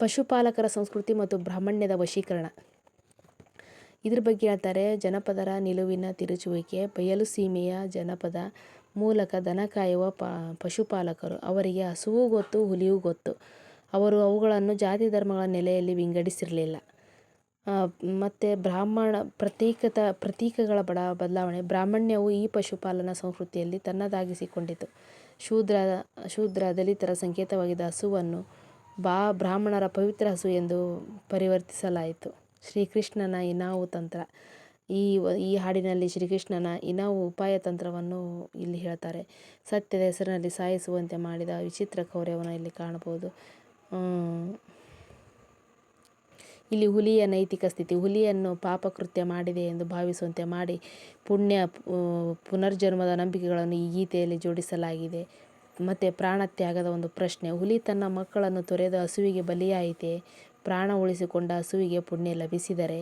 [SPEAKER 1] ಪಶುಪಾಲಕರ ಸಂಸ್ಕೃತಿ ಮತ್ತು ಬ್ರಾಹ್ಮಣ್ಯದ ವಶೀಕರಣ, ಇದ್ರ ಬಗ್ಗೆ ಹೇಳ್ತಾರೆ. ಜನಪದರ ನಿಲುವಿನ ತಿರುಚುವಿಕೆ. ಬಯಲು ಸೀಮೆಯ ಜನಪದ ಮೂಲಕ ದನ ಕಾಯುವ ಪಶುಪಾಲಕರು. ಅವರಿಗೆ ಹಸುವೂ ಗೊತ್ತು, ಹುಲಿಯೂ ಗೊತ್ತು. ಅವರು ಅವುಗಳನ್ನು ಜಾತಿ ಧರ್ಮಗಳ ನೆಲೆಯಲ್ಲಿ ವಿಂಗಡಿಸಿರಲಿಲ್ಲ. ಮತ್ತು ಪ್ರತೀಕಗಳ ಬದಲಾವಣೆ. ಬ್ರಾಹ್ಮಣ್ಯವು ಈ ಪಶುಪಾಲನಾ ಸಂಸ್ಕೃತಿಯಲ್ಲಿ ತನ್ನದಾಗಿಸಿಕೊಂಡಿತು. ಶೂದ್ರ ದಲಿತರ ಸಂಕೇತವಾಗಿದ್ದ ಹಸುವನ್ನು ಬ್ರಾಹ್ಮಣರ ಪವಿತ್ರ ಹಸು ಎಂದು ಪರಿವರ್ತಿಸಲಾಯಿತು. ಶ್ರೀಕೃಷ್ಣನ ಇನಾವು ತಂತ್ರ. ಈ ಹಾಡಿನಲ್ಲಿ ಶ್ರೀಕೃಷ್ಣನ ಇನಾವು ಉಪಾಯ ತಂತ್ರವನ್ನು ಇಲ್ಲಿ ಹೇಳ್ತಾರೆ. ಸತ್ಯದ ಹೆಸರಿನಲ್ಲಿ ಸಾಯಿಸುವಂತೆ ಮಾಡಿದ ವಿಚಿತ್ರ ಕ್ರೌರ್ಯವನ್ನು ಇಲ್ಲಿ ಕಾಣಬಹುದು. ಇಲ್ಲಿ ಹುಲಿಯ ನೈತಿಕ ಸ್ಥಿತಿ. ಹುಲಿಯನ್ನು ಪಾಪಕೃತ್ಯ ಮಾಡಿದೆ ಎಂದು ಭಾವಿಸುವಂತೆ ಮಾಡಿ ಪುನರ್ಜನ್ಮದ ನಂಬಿಕೆಗಳನ್ನು ಈ ಗೀತೆಯಲ್ಲಿ ಜೋಡಿಸಲಾಗಿದೆ. ಮತ್ತು ಪ್ರಾಣತ್ಯಾಗದ ಒಂದು ಪ್ರಶ್ನೆ. ಹುಲಿ ತನ್ನ ಮಕ್ಕಳನ್ನು ತೊರೆದು ಹಸುವಿಗೆ ಬಲಿಯಾಯಿತೆ. ಪ್ರಾಣ ಉಳಿಸಿಕೊಂಡ ಹಸುವಿಗೆ ಪುಣ್ಯ ಲಭಿಸಿದರೆ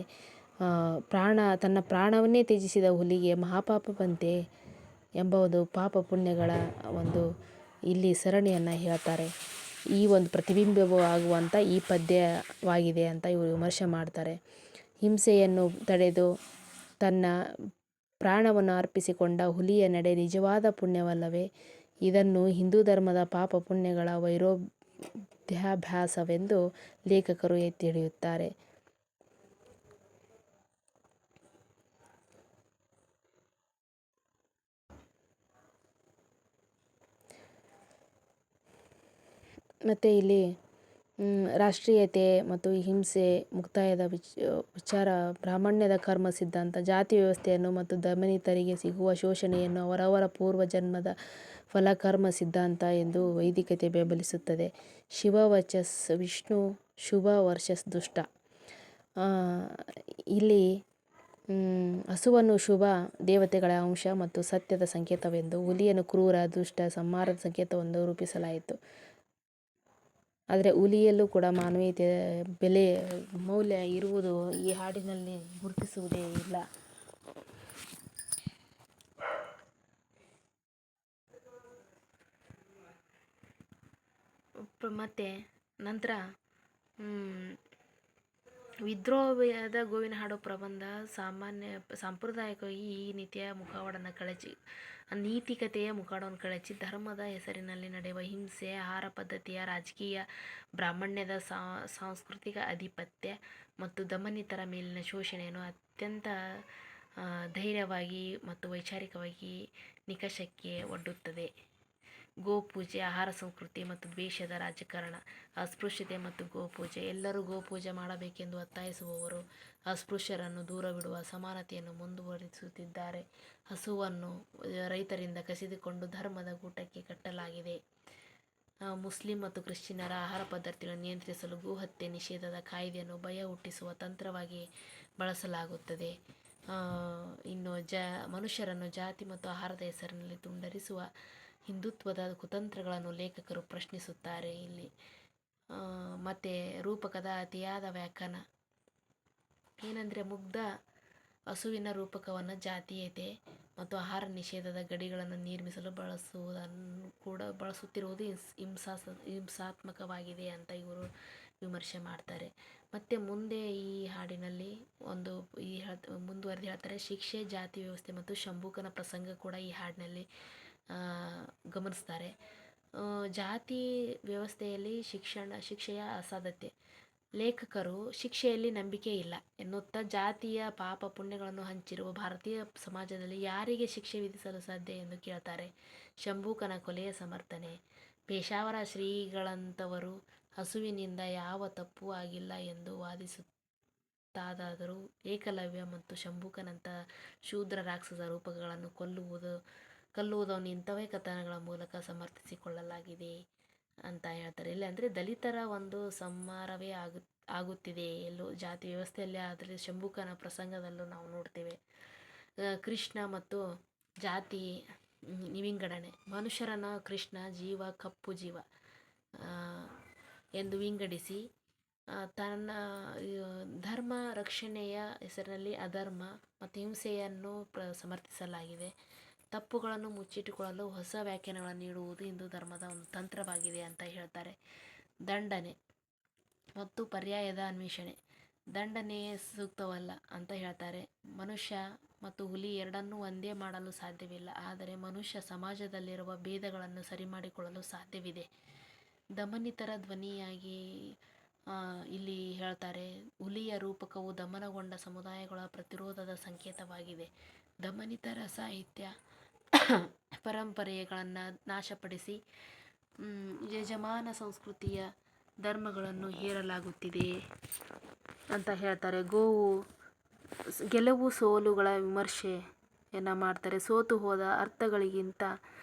[SPEAKER 1] ತನ್ನ ಪ್ರಾಣವನ್ನೇ ತ್ಯಜಿಸಿದ ಹುಲಿಗೆ ಮಹಾಪಾಪ ಬಂತೆ ಎಂಬ ಒಂದು ಪಾಪ ಪುಣ್ಯಗಳ ಒಂದು ಇಲ್ಲಿ ಸರಣಿಯನ್ನು ಹೇಳ್ತಾರೆ. ಈ ಒಂದು ಪ್ರತಿಬಿಂಬವು ಆಗುವಂಥ ಈ ಪದ್ಯವಾಗಿದೆ ಅಂತ ಇವರು ವಿಮರ್ಶೆ ಮಾಡ್ತಾರೆ. ಹಿಂಸೆಯನ್ನು ತಡೆದು ತನ್ನ ಪ್ರಾಣವನ್ನು ಅರ್ಪಿಸಿಕೊಂಡ ಹುಲಿಯ ನಡೆ ನಿಜವಾದ ಪುಣ್ಯವಲ್ಲವೇ? ಇದನ್ನು ಹಿಂದೂ ಧರ್ಮದ ಪಾಪ ಪುಣ್ಯಗಳ ವೈರುಧ್ಯಾಭ್ಯಾಸವೆಂದು ಲೇಖಕರು ಎತ್ತಿ ಹಿಡಿಯುತ್ತಾರೆ. ಮತ್ತು ಇಲ್ಲಿ ರಾಷ್ಟ್ರೀಯತೆ ಮತ್ತು ಹಿಂಸೆ ಮುಕ್ತಾಯದ ವಿಚಾರ, ಬ್ರಾಹ್ಮಣ್ಯದ ಕರ್ಮ ಸಿದ್ಧಾಂತ, ಜಾತಿ ವ್ಯವಸ್ಥೆಯನ್ನು ಮತ್ತು ದಮನಿತರಿಗೆ ಸಿಗುವ ಶೋಷಣೆಯನ್ನು ಅವರವರ ಪೂರ್ವಜನ್ಮದ ಫಲಕರ್ಮ ಸಿದ್ಧಾಂತ ಎಂದು ವೈದಿಕತೆ ಬೆಂಬಲಿಸುತ್ತದೆ. ಶಿವ ವರ್ಸಸ್ ವಿಷ್ಣು, ಶುಭ ವರ್ಸಸ್ ದುಷ್ಟ. ಇಲ್ಲಿ ಹಸುವನ್ನು ಶುಭ ದೇವತೆಗಳ ಅಂಶ ಮತ್ತು ಸತ್ಯದ ಸಂಕೇತವೆಂದು, ಹುಲಿಯನ್ನು ಕ್ರೂರ ದುಷ್ಟ ಸಂಹಾರದ ಸಂಕೇತವೆಂದು ರೂಪಿಸಲಾಯಿತು. ಆದರೆ ಹುಲಿಯಲ್ಲೂ ಕೂಡ ಮಾನವೀಯತೆಯ ಬೆಲೆ ಮೌಲ್ಯ ಇರುವುದು ಈ ಹಾಡಿನಲ್ಲಿ ಗುರುತಿಸುವುದೇ ಇಲ್ಲ. ಮತ್ತು ನಂತರ ವಿದ್ರೋಹದ ಗೋವಿನ ಹಾಡು ಪ್ರಬಂಧ ಸಾಂಪ್ರದಾಯಿಕವಾಗಿ ಈ ನೀತಿಕತೆಯ ಮುಖವಾಡವನ್ನು ಕಳಚಿ ಧರ್ಮದ ಹೆಸರಿನಲ್ಲಿ ನಡೆಯುವ ಹಿಂಸೆ, ಆಹಾರ ಪದ್ಧತಿಯ ರಾಜಕೀಯ, ಬ್ರಾಹ್ಮಣ್ಯದ ಸಾಂಸ್ಕೃತಿಕ ಆಧಿಪತ್ಯ ಮತ್ತು ದಮನಿತರ ಮೇಲಿನ ಶೋಷಣೆಯನ್ನು ಅತ್ಯಂತ ಧೈರ್ಯವಾಗಿ ಮತ್ತು ವೈಚಾರಿಕವಾಗಿ ನಿಕಷಕ್ಕೆ ಒಡ್ಡುತ್ತದೆ. ಗೋಪೂಜೆ, ಆಹಾರ ಸಂಸ್ಕೃತಿ ಮತ್ತು ದ್ವೇಷದ ರಾಜಕಾರಣ. ಅಸ್ಪೃಶ್ಯತೆ ಮತ್ತು ಗೋಪೂಜೆ. ಎಲ್ಲರೂ ಗೋಪೂಜೆ ಮಾಡಬೇಕೆಂದು ಒತ್ತಾಯಿಸುವವರು ಅಸ್ಪೃಶ್ಯರನ್ನು ದೂರವಿಡುವ ಅಸಮಾನತೆಯನ್ನು ಮುಂದುವರಿಸುತ್ತಿದ್ದಾರೆ. ಹಸುವನ್ನು ರೈತರಿಂದ ಕಸಿದುಕೊಂಡು ಧರ್ಮದ ಗೂಟಕ್ಕೆ ಕಟ್ಟಲಾಗಿದೆ. ಮುಸ್ಲಿಂ ಮತ್ತು ಕ್ರಿಶ್ಚಿಯನ್ನರ ಆಹಾರ ಪದ್ಧತಿಗಳನ್ನು ನಿಯಂತ್ರಿಸಲು ಗೋಹತ್ಯೆ ನಿಷೇಧದ ಕಾಯ್ದೆಯನ್ನು ಭಯ ಹುಟ್ಟಿಸುವ ತಂತ್ರವಾಗಿ ಬಳಸಲಾಗುತ್ತದೆ. ಇನ್ನು ಮನುಷ್ಯರನ್ನು ಜಾತಿ ಮತ್ತು ಆಹಾರದ ಹೆಸರಿನಲ್ಲಿ ತುಂಡರಿಸುವ ಹಿಂದುತ್ವದ ಕುತಂತ್ರಗಳನ್ನು ಲೇಖಕರು ಪ್ರಶ್ನಿಸುತ್ತಾರೆ. ಇಲ್ಲಿ ಮತ್ತು ರೂಪಕದ ಅತಿಯಾದ ವ್ಯಾಖ್ಯಾನ ಏನಂದರೆ ಮುಗ್ಧ ಹಸುವಿನ ರೂಪಕವನ್ನು ಜಾತೀಯತೆ ಮತ್ತು ಆಹಾರ ನಿಷೇಧದ ಗಡಿಗಳನ್ನು ನಿರ್ಮಿಸಲು ಬಳಸುತ್ತಿರುವುದು ಹಿಂಸಾತ್ಮಕವಾಗಿದೆ ಅಂತ ಇವರು ವಿಮರ್ಶೆ ಮಾಡ್ತಾರೆ. ಮತ್ತು ಮುಂದೆ ಈ ಹಾಡಿನಲ್ಲಿ ಮುಂದುವರೆದು ಹೇಳ್ತಾರೆ, ಶಿಕ್ಷೆ, ಜಾತಿ ವ್ಯವಸ್ಥೆ ಮತ್ತು ಶಂಭೂಕನ ಪ್ರಸಂಗ ಕೂಡ ಈ ಹಾಡಿನಲ್ಲಿ ಗಮನಿಸ್ತಾರೆ. ಜಾತಿ ವ್ಯವಸ್ಥೆಯಲ್ಲಿ ಶಿಕ್ಷೆಯ ಅಸಾಧ್ಯತೆ. ಲೇಖಕರು ಶಿಕ್ಷೆಯಲ್ಲಿ ನಂಬಿಕೆ ಇಲ್ಲ ಎನ್ನುತ್ತಾ ಜಾತಿಯ ಪಾಪ ಪುಣ್ಯಗಳನ್ನು ಹಂಚಿರುವ ಭಾರತೀಯ ಸಮಾಜದಲ್ಲಿ ಯಾರಿಗೆ ಶಿಕ್ಷೆ ವಿಧಿಸಲು ಸಾಧ್ಯ ಎಂದು ಕೇಳ್ತಾರೆ. ಶಂಭೂಕನ ಕೊಲೆಯ ಸಮರ್ಥನೆ. ಪೇಶಾವರ ಶ್ರೀಗಳಂಥವರು ಹಸುವಿನಿಂದ ಯಾವ ತಪ್ಪೂ ಆಗಿಲ್ಲ ಎಂದು ವಾದಿಸುತ್ತಾದರೂ ಏಕಲವ್ಯ ಮತ್ತು ಶಂಭೂಕನಂಥ ಶೂದ್ರ ರಾಕ್ಷಸ ರೂಪಕಗಳನ್ನು ಕೊಲ್ಲುವುದನ್ನು ಇಂಥವೇ ಕಥನಗಳ ಮೂಲಕ ಸಮರ್ಥಿಸಿಕೊಳ್ಳಲಾಗಿದೆ ಅಂತ ಹೇಳ್ತಾರೆ. ಇಲ್ಲಿ ಅಂದರೆ ದಲಿತರ ಒಂದು ಸಂಹಾರವೇ ಆಗುತ್ತಿದೆ ಎಲ್ಲೋ ಜಾತಿ ವ್ಯವಸ್ಥೆಯಲ್ಲಿ. ಆದರೆ ಶಂಭೂಕನ ಪ್ರಸಂಗದಲ್ಲೂ ನಾವು ನೋಡ್ತೇವೆ ಕೃಷ್ಣ ಮತ್ತು ಜಾತಿ ವಿಂಗಡಣೆ. ಮನುಷ್ಯರನ್ನು ಕೃಷ್ಣ ಜೀವ, ಕಪ್ಪು ಜೀವ ಎಂದು ವಿಂಗಡಿಸಿ ತನ್ನ ಧರ್ಮ ರಕ್ಷಣೆಯ ಹೆಸರಿನಲ್ಲಿ ಅಧರ್ಮ ಮತ್ತು ಹಿಂಸೆಯನ್ನು ಸಮರ್ಥಿಸಲಾಗಿದೆ. ತಪ್ಪುಗಳನ್ನು ಮುಚ್ಚಿಟ್ಟುಕೊಳ್ಳಲು ಹೊಸ ವ್ಯಾಖ್ಯಾನಗಳನ್ನು ನೀಡುವುದು ಹಿಂದೂ ಧರ್ಮದ ಒಂದು ತಂತ್ರವಾಗಿದೆ ಅಂತ ಹೇಳ್ತಾರೆ. ದಂಡನೆ ಮತ್ತು ಪರ್ಯಾಯದ ಅನ್ವೇಷಣೆ. ದಂಡನೆಯೇ ಸೂಕ್ತವಲ್ಲ ಅಂತ ಹೇಳ್ತಾರೆ. ಮನುಷ್ಯ ಮತ್ತು ಹುಲಿ ಎರಡನ್ನೂ ಒಂದೇ ಮಾಡಲು ಸಾಧ್ಯವಿಲ್ಲ, ಆದರೆ ಮನುಷ್ಯ ಸಮಾಜದಲ್ಲಿರುವ ಭೇದಗಳನ್ನು ಸರಿಮಾಡಿಕೊಳ್ಳಲು ಸಾಧ್ಯವಿದೆ. ದಮನಿತರ ಧ್ವನಿಯಾಗಿ ಇಲ್ಲಿ ಹೇಳ್ತಾರೆ, ಹುಲಿಯ ರೂಪಕವು ದಮನಗೊಂಡ ಸಮುದಾಯಗಳ ಪ್ರತಿರೋಧದ ಸಂಕೇತವಾಗಿದೆ. ದಮನಿತರ ಸಾಹಿತ್ಯ ಪರಂಪರೆಗಳನ್ನು ನಾಶಪಡಿಸಿ ಯಜಮಾನ ಸಂಸ್ಕೃತಿಯ ಧರ್ಮಗಳನ್ನು ಹೇರಲಾಗುತ್ತಿದೆ ಅಂತ ಹೇಳ್ತಾರೆ. ಗೆಲುವು ಸೋಲುಗಳ ವಿಮರ್ಶೆಯನ್ನು ಮಾಡ್ತಾರೆ. ಸೋತು ಹೋದ ಅರ್ಥಗಳಿಗಿಂತ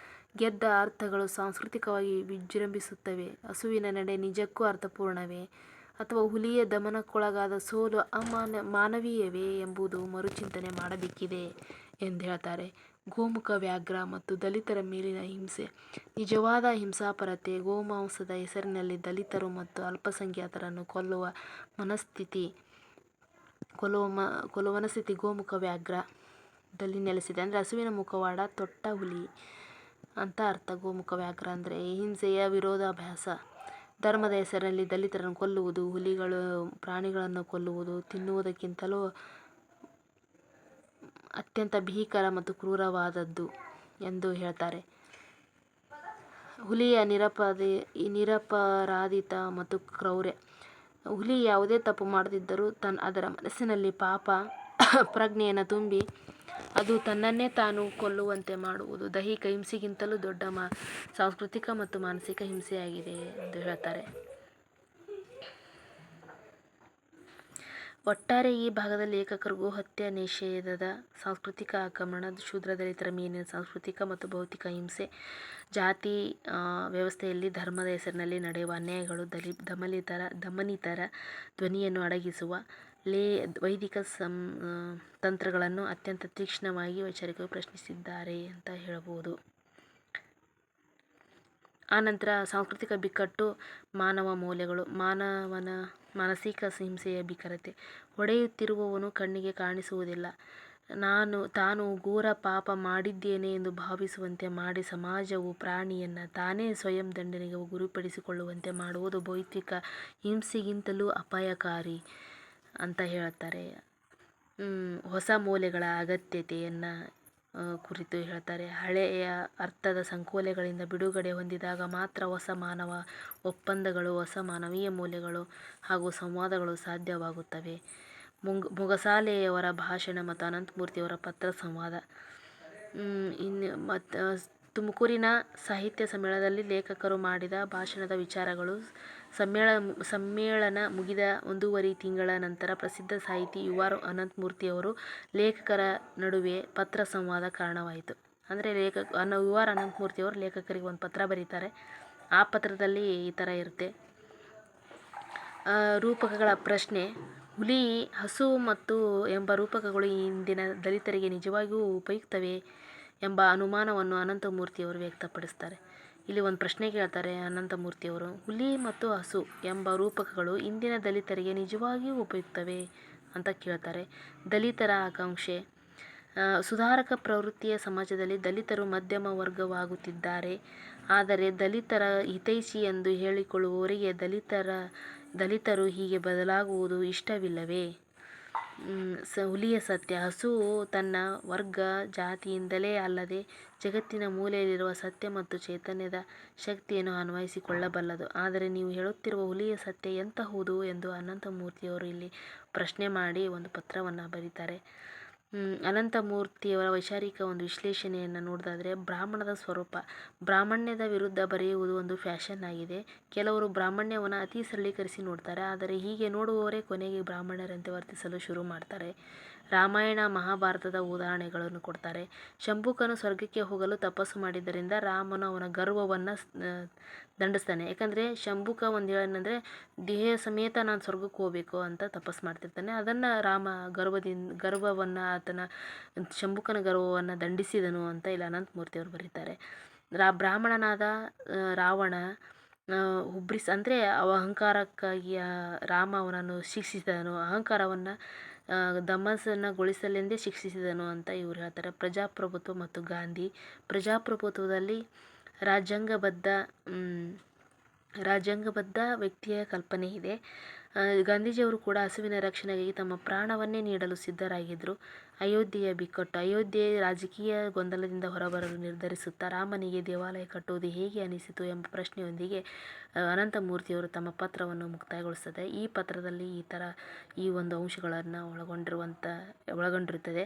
[SPEAKER 1] ಗೆದ್ದ ಅರ್ಥಗಳು ಸಾಂಸ್ಕೃತಿಕವಾಗಿ ವಿಜೃಂಭಿಸುತ್ತವೆ. ಹಸುವಿನ ನಡೆ ನಿಜಕ್ಕೂ ಅರ್ಥಪೂರ್ಣವೇ ಅಥವಾ ಹುಲಿಯ ದಮನಕ್ಕೊಳಗಾದ ಸೋಲು ಮಾನವೀಯವೇ ಎಂಬುದು ಮರುಚಿಂತನೆ ಮಾಡಬೇಕಿದೆ ಎಂದು ಹೇಳ್ತಾರೆ. ಗೋಮುಖ ವ್ಯಾಘ್ರ ಮತ್ತು ದಲಿತರ ಮೇಲಿನ ಹಿಂಸೆ. ನಿಜವಾದ ಹಿಂಸಾಪರತೆ ಗೋಮಾಂಸದ ಹೆಸರಿನಲ್ಲಿ ದಲಿತರು ಮತ್ತು ಅಲ್ಪಸಂಖ್ಯಾತರನ್ನು ಕೊಲ್ಲುವ ಮನಸ್ಥಿತಿ ಗೋಮುಖ ವ್ಯಾಘ್ರದಲ್ಲಿ ನೆಲೆಸಿದೆ. ಅಂದರೆ ಹಸುವಿನ ಮುಖವಾಡ ತೊಟ್ಟ ಹುಲಿ ಅಂತ ಅರ್ಥ. ಗೋಮುಖ ವ್ಯಾಘ್ರ ಅಂದರೆ ಹಿಂಸೆಯ ವಿರೋಧಾಭಾಸ. ಧರ್ಮದ ಹೆಸರಿನಲ್ಲಿ ದಲಿತರನ್ನು ಕೊಲ್ಲುವುದು, ಪ್ರಾಣಿಗಳನ್ನು ಕೊಲ್ಲುವುದು ತಿನ್ನುವುದಕ್ಕಿಂತಲೂ ಅತ್ಯಂತ ಭೀಕರ ಮತ್ತು ಕ್ರೂರವಾದದ್ದು ಎಂದು ಹೇಳ್ತಾರೆ. ಹುಲಿಯ ನಿರಪರಾಧಿತ ಮತ್ತು ಕ್ರೌರ್ಯ. ಹುಲಿ ಯಾವುದೇ ತಪ್ಪು ಮಾಡದಿದ್ದರೂ ಅದರ ಮನಸ್ಸಿನಲ್ಲಿ ಪಾಪ ಪ್ರಜ್ಞೆಯನ್ನು ತುಂಬಿ ಅದು ತನ್ನನ್ನೇ ತಾನು ಕೊಲ್ಲುವಂತೆ ಮಾಡುವುದು ದೈಹಿಕ ಹಿಂಸೆಗಿಂತಲೂ ದೊಡ್ಡ ಸಾಂಸ್ಕೃತಿಕ ಮತ್ತು ಮಾನಸಿಕ ಹಿಂಸೆಯಾಗಿದೆ ಎಂದು ಹೇಳ್ತಾರೆ. ಒಟ್ಟಾರೆ ಈ ಭಾಗದ ಲೇಖಕರು ಗೋಹತ್ಯೆ ನಿಷೇಧದ ಸಾಂಸ್ಕೃತಿಕ ಆಕ್ರಮಣ, ಶೂದ್ರ ದಲಿತರ ಮೇಲಿನ ಸಾಂಸ್ಕೃತಿಕ ಮತ್ತು ಭೌತಿಕ ಹಿಂಸೆ, ಜಾತಿ ವ್ಯವಸ್ಥೆಯಲ್ಲಿ ಧರ್ಮದ ಹೆಸರಿನಲ್ಲಿ ನಡೆಯುವ ಅನ್ಯಾಯಗಳು, ದಮನಿತರ ಧ್ವನಿಯನ್ನು ಅಡಗಿಸುವ ವೈದಿಕ ತಂತ್ರಗಳನ್ನು ಅತ್ಯಂತ ತೀಕ್ಷ್ಣವಾಗಿ ವೈಚಾರಿಕವಾಗಿ ಪ್ರಶ್ನಿಸಿದ್ದಾರೆ ಅಂತ ಹೇಳಬಹುದು. ಆನಂತರ ಸಾಂಸ್ಕೃತಿಕ ಬಿಕ್ಕಟ್ಟು, ಮಾನವ ಮೌಲ್ಯಗಳು, ಮಾನವನ ಮಾನಸಿಕ ಹಿಂಸೆಯ ಭೀಕರತೆ. ಹೊಡೆಯುತ್ತಿರುವವನು ಕಣ್ಣಿಗೆ ಕಾಣಿಸುವುದಿಲ್ಲ, ತಾನು ಘೋರ ಪಾಪ ಮಾಡಿದ್ದೇನೆ ಎಂದು ಭಾವಿಸುವಂತೆ ಮಾಡಿ ಸಮಾಜವು ಪ್ರಾಣಿಯನ್ನು ತಾನೇ ಸ್ವಯಂ ದಂಡನೆಗೆ ಗುರಿಪಡಿಸಿಕೊಳ್ಳುವಂತೆ ಮಾಡುವುದು ಭೌತಿಕ ಹಿಂಸೆಗಿಂತಲೂ ಅಪಾಯಕಾರಿ ಅಂತ ಹೇಳ್ತಾರೆ. ಹೊಸ ಮೌಲ್ಯಗಳ ಅಗತ್ಯತೆಯನ್ನು ಕುರಿತು ಹೇಳ್ತಾರೆ. ಹಳೆಯ ಅರ್ಥದ ಸಂಕೋಲೆಗಳಿಂದ ಬಿಡುಗಡೆ ಹೊಂದಿದಾಗ ಮಾತ್ರ ಹೊಸ ಮಾನವ ಒಪ್ಪಂದಗಳು, ಹೊಸ ಮಾನವೀಯ ಮೌಲ್ಯಗಳು ಹಾಗೂ ಸಂವಾದಗಳು ಸಾಧ್ಯವಾಗುತ್ತವೆ. ಮೊಗಸಾಲೆಯವರ ಭಾಷಣ ಮತ್ತು ಅನಂತಮೂರ್ತಿಯವರ ಪತ್ರ ಸಂವಾದ. ತುಮಕೂರಿನ ಸಾಹಿತ್ಯ ಸಮ್ಮೇಳನದಲ್ಲಿ ಲೇಖಕರು ಮಾಡಿದ ಭಾಷಣದ ವಿಚಾರಗಳು. ಸಮ್ಮೇಳನ ಮುಗಿದ 1.5 ತಿಂಗಳ ನಂತರ ಪ್ರಸಿದ್ಧ ಸಾಹಿತಿ ಯು. ಆರ್. ಅನಂತಮೂರ್ತಿಯವರು ಲೇಖಕರ ನಡುವೆ ಪತ್ರ ಸಂವಾದ ಕಾರಣವಾಯಿತು. ಅಂದರೆ ಯು. ಆರ್. ಅನಂತಮೂರ್ತಿಯವರು ಲೇಖಕರಿಗೆ ಒಂದು ಪತ್ರ ಬರೀತಾರೆ. ಆ ಪತ್ರದಲ್ಲಿ ಈ ಥರ ಇರುತ್ತೆ. ರೂಪಕಗಳ ಪ್ರಶ್ನೆ. ಹುಲಿ, ಹಸು ಮತ್ತು ಎಂಬ ರೂಪಕಗಳು ಇಂದಿನ ದಲಿತರಿಗೆ ನಿಜವಾಗಿಯೂ ಉಪಯುಕ್ತವೇ ಎಂಬ ಅನುಮಾನವನ್ನು ಅನಂತಮೂರ್ತಿಯವರು ವ್ಯಕ್ತಪಡಿಸ್ತಾರೆ. ಇಲ್ಲಿ ಒಂದು ಪ್ರಶ್ನೆ ಕೇಳ್ತಾರೆ ಅನಂತಮೂರ್ತಿಯವರು. ಹುಲಿ ಮತ್ತು ಹಸು ಎಂಬ ರೂಪಕಗಳು ಇಂದಿನ ದಲಿತರಿಗೆ ನಿಜವಾಗಿಯೂ ಉಪಯುಕ್ತವೇ ಅಂತ ಕೇಳ್ತಾರೆ. ದಲಿತರ ಆಕಾಂಕ್ಷೆ. ಸುಧಾರಕ ಪ್ರವೃತ್ತಿಯ ಸಮಾಜದಲ್ಲಿ ದಲಿತರು ಮಧ್ಯಮ ವರ್ಗವಾಗುತ್ತಿದ್ದಾರೆ. ಆದರೆ ದಲಿತರ ಹಿತೈಷಿ ಎಂದು ಹೇಳಿಕೊಳ್ಳುವವರಿಗೆ ದಲಿತರು ಹೀಗೆ ಬದಲಾಗುವುದು ಇಷ್ಟವಿಲ್ಲವೇ? ಹುಲಿಯ ಸತ್ಯ. ಹಸುವು ತನ್ನ ವರ್ಗ ಜಾತಿಯಿಂದಲೇ ಅಲ್ಲದೆ ಜಗತ್ತಿನ ಮೂಲೆಯಲ್ಲಿರುವ ಸತ್ಯ ಮತ್ತು ಚೈತನ್ಯದ ಶಕ್ತಿಯನ್ನು ಅನ್ವಯಿಸಿಕೊಳ್ಳಬಲ್ಲದು. ಆದರೆ ನೀವು ಹೇಳುತ್ತಿರುವ ಹುಲಿಯ ಸತ್ಯ ಎಂತಹುದು ಎಂದು ಅನಂತಮೂರ್ತಿಯವರು ಇಲ್ಲಿ ಪ್ರಶ್ನೆ ಮಾಡಿ ಒಂದು ಪತ್ರವನ್ನು ಬರೀತಾರೆ. ಅನಂತಮೂರ್ತಿಯವರ ವೈಚಾರಿಕ ಒಂದು ವಿಶ್ಲೇಷಣೆಯನ್ನು ನೋಡೋದಾದರೆ, ಬ್ರಾಹ್ಮಣದ ಸ್ವರೂಪ. ಬ್ರಾಹ್ಮಣ್ಯದ ವಿರುದ್ಧ ಬರೆಯುವುದು ಒಂದು ಫ್ಯಾಷನ್ ಆಗಿದೆ. ಕೆಲವರು ಬ್ರಾಹ್ಮಣ್ಯವನ್ನು ಅತಿ ಸರಳೀಕರಿಸಿ ನೋಡ್ತಾರೆ. ಆದರೆ ಹೀಗೆ ನೋಡುವವರೇ ಕೊನೆಗೆ ಬ್ರಾಹ್ಮಣರಂತೆ ವರ್ತಿಸಲು ಶುರು ಮಾಡ್ತಾರೆ. ರಾಮಾಯಣ ಮಹಾಭಾರತದ ಉದಾಹರಣೆಗಳನ್ನು ಕೊಡ್ತಾರೆ. ಶಂಭುಕನು ಸ್ವರ್ಗಕ್ಕೆ ಹೋಗಲು ತಪಸ್ಸು ಮಾಡಿದ್ದರಿಂದ ರಾಮನು ಅವನ ಗರ್ವವನ್ನು ದಂಡಿಸ್ತಾನೆ. ಯಾಕಂದರೆ ಶಂಭುಕ ಒಂದು ಏನಂದರೆ, ದೇಹ ಸಮೇತ ನಾನು ಸ್ವರ್ಗಕ್ಕೆ ಹೋಗಬೇಕು ಅಂತ ತಪಸ್ಸು ಮಾಡ್ತಿರ್ತಾನೆ. ಅದನ್ನು ರಾಮ ಗರ್ವವನ್ನು ಶಂಭುಕನ ಗರ್ವವನ್ನು ದಂಡಿಸಿದನು ಅಂತ ಇಲ್ಲಿ ಅನಂತಮೂರ್ತಿಯವರು ಬರೀತಾರೆ. ಬ್ರಾಹ್ಮಣನಾದ ರಾವಣ ಅಂದರೆ ಅಹಂಕಾರಕ್ಕಾಗಿ ರಾಮ ಅವನನ್ನು ಶಿಕ್ಷಿಸಿದನು. ಅಹಂಕಾರವನ್ನು ದಮನಗೊಳಿಸಲೆಂದೇ ಶಿಕ್ಷಿಸಿದನು ಅಂತ ಇವರು ಹೇಳ್ತಾರೆ. ಪ್ರಜಾಪ್ರಭುತ್ವ ಮತ್ತು ಗಾಂಧಿ. ಪ್ರಜಾಪ್ರಭುತ್ವದಲ್ಲಿ ರಾಜ್ಯಾಂಗಬದ್ಧ ವ್ಯಕ್ತಿಯ ಕಲ್ಪನೆ ಇದೆ. ಗಾಂಧೀಜಿಯವರು ಕೂಡ ಹಸುವಿನ ರಕ್ಷಣೆಗಾಗಿ ತಮ್ಮ ಪ್ರಾಣವನ್ನೇ ನೀಡಲು ಸಿದ್ಧರಾಗಿದ್ದರು. ಅಯೋಧ್ಯೆಯ ಬಿಕ್ಕಟ್ಟು. ಅಯೋಧ್ಯೆ ರಾಜಕೀಯ ಗೊಂದಲದಿಂದ ಹೊರಬರಲು ನಿರ್ಧರಿಸುತ್ತಾ ರಾಮನಿಗೆ ದೇವಾಲಯ ಕಟ್ಟುವುದು ಹೇಗೆ ಅನಿಸಿತು ಎಂಬ ಪ್ರಶ್ನೆಯೊಂದಿಗೆ ಅನಂತಮೂರ್ತಿಯವರು ತಮ್ಮ ಪತ್ರವನ್ನು ಮುಕ್ತಾಯಗೊಳಿಸುತ್ತದೆ. ಈ ಪತ್ರದಲ್ಲಿ ಈ ಒಂದು ಅಂಶಗಳನ್ನು ಒಳಗೊಂಡಿರುತ್ತದೆ.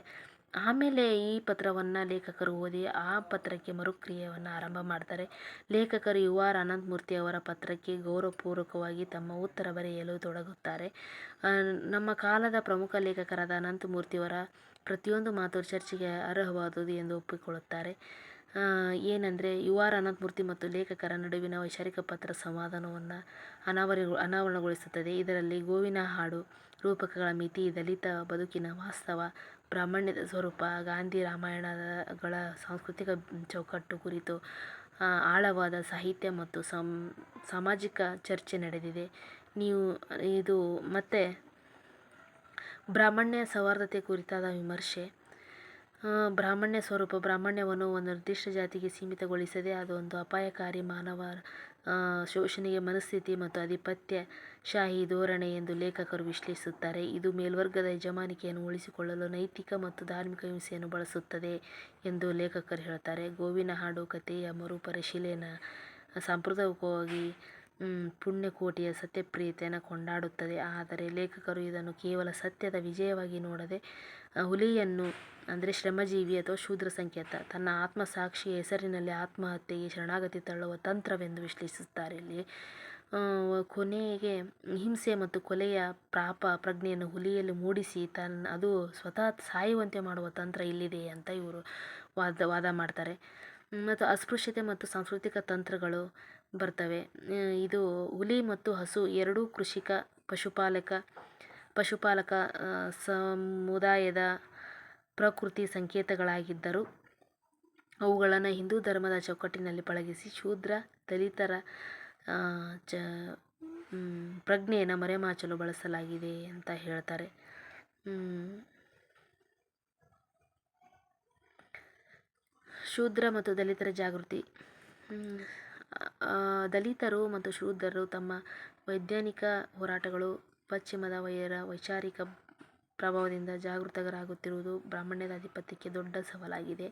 [SPEAKER 1] ಆಮೇಲೆ ಈ ಪತ್ರವನ್ನು ಲೇಖಕರು ಓದಿ ಆ ಪತ್ರಕ್ಕೆ ಮರುಕ್ರಿಯೆಯನ್ನು ಆರಂಭ ಮಾಡ್ತಾರೆ. ಲೇಖಕರು ಯು ಆರ್ ಅನಂತಮೂರ್ತಿ ಅವರ ಪತ್ರಕ್ಕೆ ಗೌರವಪೂರ್ವಕವಾಗಿ ತಮ್ಮ ಉತ್ತರ ಬರೆಯಲು ತೊಡಗುತ್ತಾರೆ. ನಮ್ಮ ಕಾಲದ ಪ್ರಮುಖ ಲೇಖಕರಾದ ಅನಂತಮೂರ್ತಿಯವರ ಪ್ರತಿಯೊಂದು ಮಾತು ಚರ್ಚೆಗೆ ಅರ್ಹವಾದುದು ಎಂದು ಒಪ್ಪಿಕೊಳ್ಳುತ್ತಾರೆ. ಏನಂದರೆ, ಯು ಆರ್ ಅನಂತಮೂರ್ತಿ ಮತ್ತು ಲೇಖಕರ ನಡುವಿನ ವೈಚಾರಿಕ ಪತ್ರ ಸಂವಾದವನ್ನು ಅನಾವರಣಗೊಳಿಸುತ್ತದೆ. ಇದರಲ್ಲಿ ಗೋವಿನ ಹಾಡು, ರೂಪಕಗಳ ಮಿತಿ, ದಲಿತ ಬದುಕಿನ ವಾಸ್ತವ, ಬ್ರಾಹ್ಮಣ್ಯದ ಸ್ವರೂಪ, ಗಾಂಧಿ ರಾಮಾಯಣಗಳ ಸಾಂಸ್ಕೃತಿಕ ಚೌಕಟ್ಟು ಕುರಿತು ಆಳವಾದ ಸಾಹಿತ್ಯ ಮತ್ತು ಸಾಮಾಜಿಕ ಚರ್ಚೆ ನಡೆದಿದೆ. ಇದು ಮತ್ತೆ ಬ್ರಾಹ್ಮಣ್ಯ ಸೌಹಾರ್ದತೆ ಕುರಿತಾದ ವಿಮರ್ಶೆ. ಬ್ರಾಹ್ಮಣ್ಯ ಸ್ವರೂಪ. ಬ್ರಾಹ್ಮಣ್ಯವನ್ನು ಒಂದು ನಿರ್ದಿಷ್ಟ ಜಾತಿಗೆ ಸೀಮಿತಗೊಳಿಸದೆ ಅದೊಂದು ಅಪಾಯಕಾರಿ ಮಾನವ ಶೋಷಣೆಗೆ ಮನಸ್ಥಿತಿ ಮತ್ತು ಆಧಿಪತ್ಯಶಾಹಿ ಧೋರಣೆ ಎಂದು ಲೇಖಕರು ವಿಶ್ಲೇಷಿಸುತ್ತಾರೆ. ಇದು ಮೇಲ್ವರ್ಗದ ಯಜಮಾನಿಕೆಯನ್ನು ಉಳಿಸಿಕೊಳ್ಳಲು ನೈತಿಕ ಮತ್ತು ಧಾರ್ಮಿಕ ಹಿಂಸೆಯನ್ನು ಬಳಸುತ್ತದೆ ಎಂದು ಲೇಖಕರು ಹೇಳ್ತಾರೆ. ಗೋವಿನ ಹಾಡು ಕಥೆಯ ಮರುಪರಿಶೀಲನೆ ಸಾಂಪ್ರದಾಯಿಕವಾಗಿ ಪುಣ್ಯಕೋಟಿಯ ಸತ್ಯಪ್ರಿಯತೆಯನ್ನು ಕೊಂಡಾಡುತ್ತದೆ. ಆದರೆ ಲೇಖಕರು ಇದನ್ನು ಕೇವಲ ಸತ್ಯದ ವಿಜಯವಾಗಿ ನೋಡದೆ, ಹುಲಿಯನ್ನು ಅಂದರೆ ಶ್ರಮಜೀವಿ ಅಥವಾ ಶೂದ್ರ ಸಂಕೇತ, ತನ್ನ ಆತ್ಮಸಾಕ್ಷಿಯ ಹೆಸರಿನಲ್ಲಿ ಆತ್ಮಹತ್ಯೆಗೆ ಶರಣಾಗತಿ ತಳ್ಳುವ ತಂತ್ರವೆಂದು ವಿಶ್ಲೇಷಿಸುತ್ತಾರೆ. ಇಲ್ಲಿ ಕೊನೆಗೆ ಹಿಂಸೆ ಮತ್ತು ಕೊಲೆಯ ಪ್ರಜ್ಞೆಯನ್ನು ಹುಲಿಯಲ್ಲಿ ಮೂಡಿಸಿ ಅದು ಸ್ವತಃ ಸಾಯುವಂತೆ ಮಾಡುವ ತಂತ್ರ ಇಲ್ಲಿದೆ ಅಂತ ಇವರು ವಾದ ಮಾಡ್ತಾರೆ. ಮತ್ತು ಅಸ್ಪೃಶ್ಯತೆ ಮತ್ತು ಸಾಂಸ್ಕೃತಿಕ ತಂತ್ರಗಳು ಬರ್ತವೆ. ಇದು ಹುಲಿ ಮತ್ತು ಹಸು ಎರಡೂ ಕೃಷಿಕ ಪಶುಪಾಲಕ ಸಮುದಾಯದ ಪ್ರಕೃತಿ ಸಂಕೇತಗಳಾಗಿದ್ದರೂ ಅವುಗಳನ್ನು ಹಿಂದೂ ಧರ್ಮದ ಚೌಕಟ್ಟಿನಲ್ಲಿ ಪಳಗಿಸಿ ಶೂದ್ರ ದಲಿತರ ಪ್ರಜ್ಞೆಯನ್ನು ಮರೆಮಾಚಲು ಬಳಸಲಾಗಿದೆ ಅಂತ ಹೇಳ್ತಾರೆ. ಶೂದ್ರ ಮತ್ತು ದಲಿತರ ಜಾಗೃತಿ. ದಲಿತರು ಮತ್ತು ಶೂದ್ರರು ತಮ್ಮ ವೈಜ್ಞಾನಿಕ ಹೋರಾಟಗಳು ಪಶ್ಚಿಮದ ವೈಚಾರಿಕ ಪ್ರಭಾವದಿಂದ ಜಾಗೃತರಾಗುತ್ತಿರುವುದು ಬ್ರಾಹ್ಮಣ್ಯದ ಆಧಿಪತ್ಯಕ್ಕೆ ದೊಡ್ಡ ಸವಾಲಾಗಿದೆ.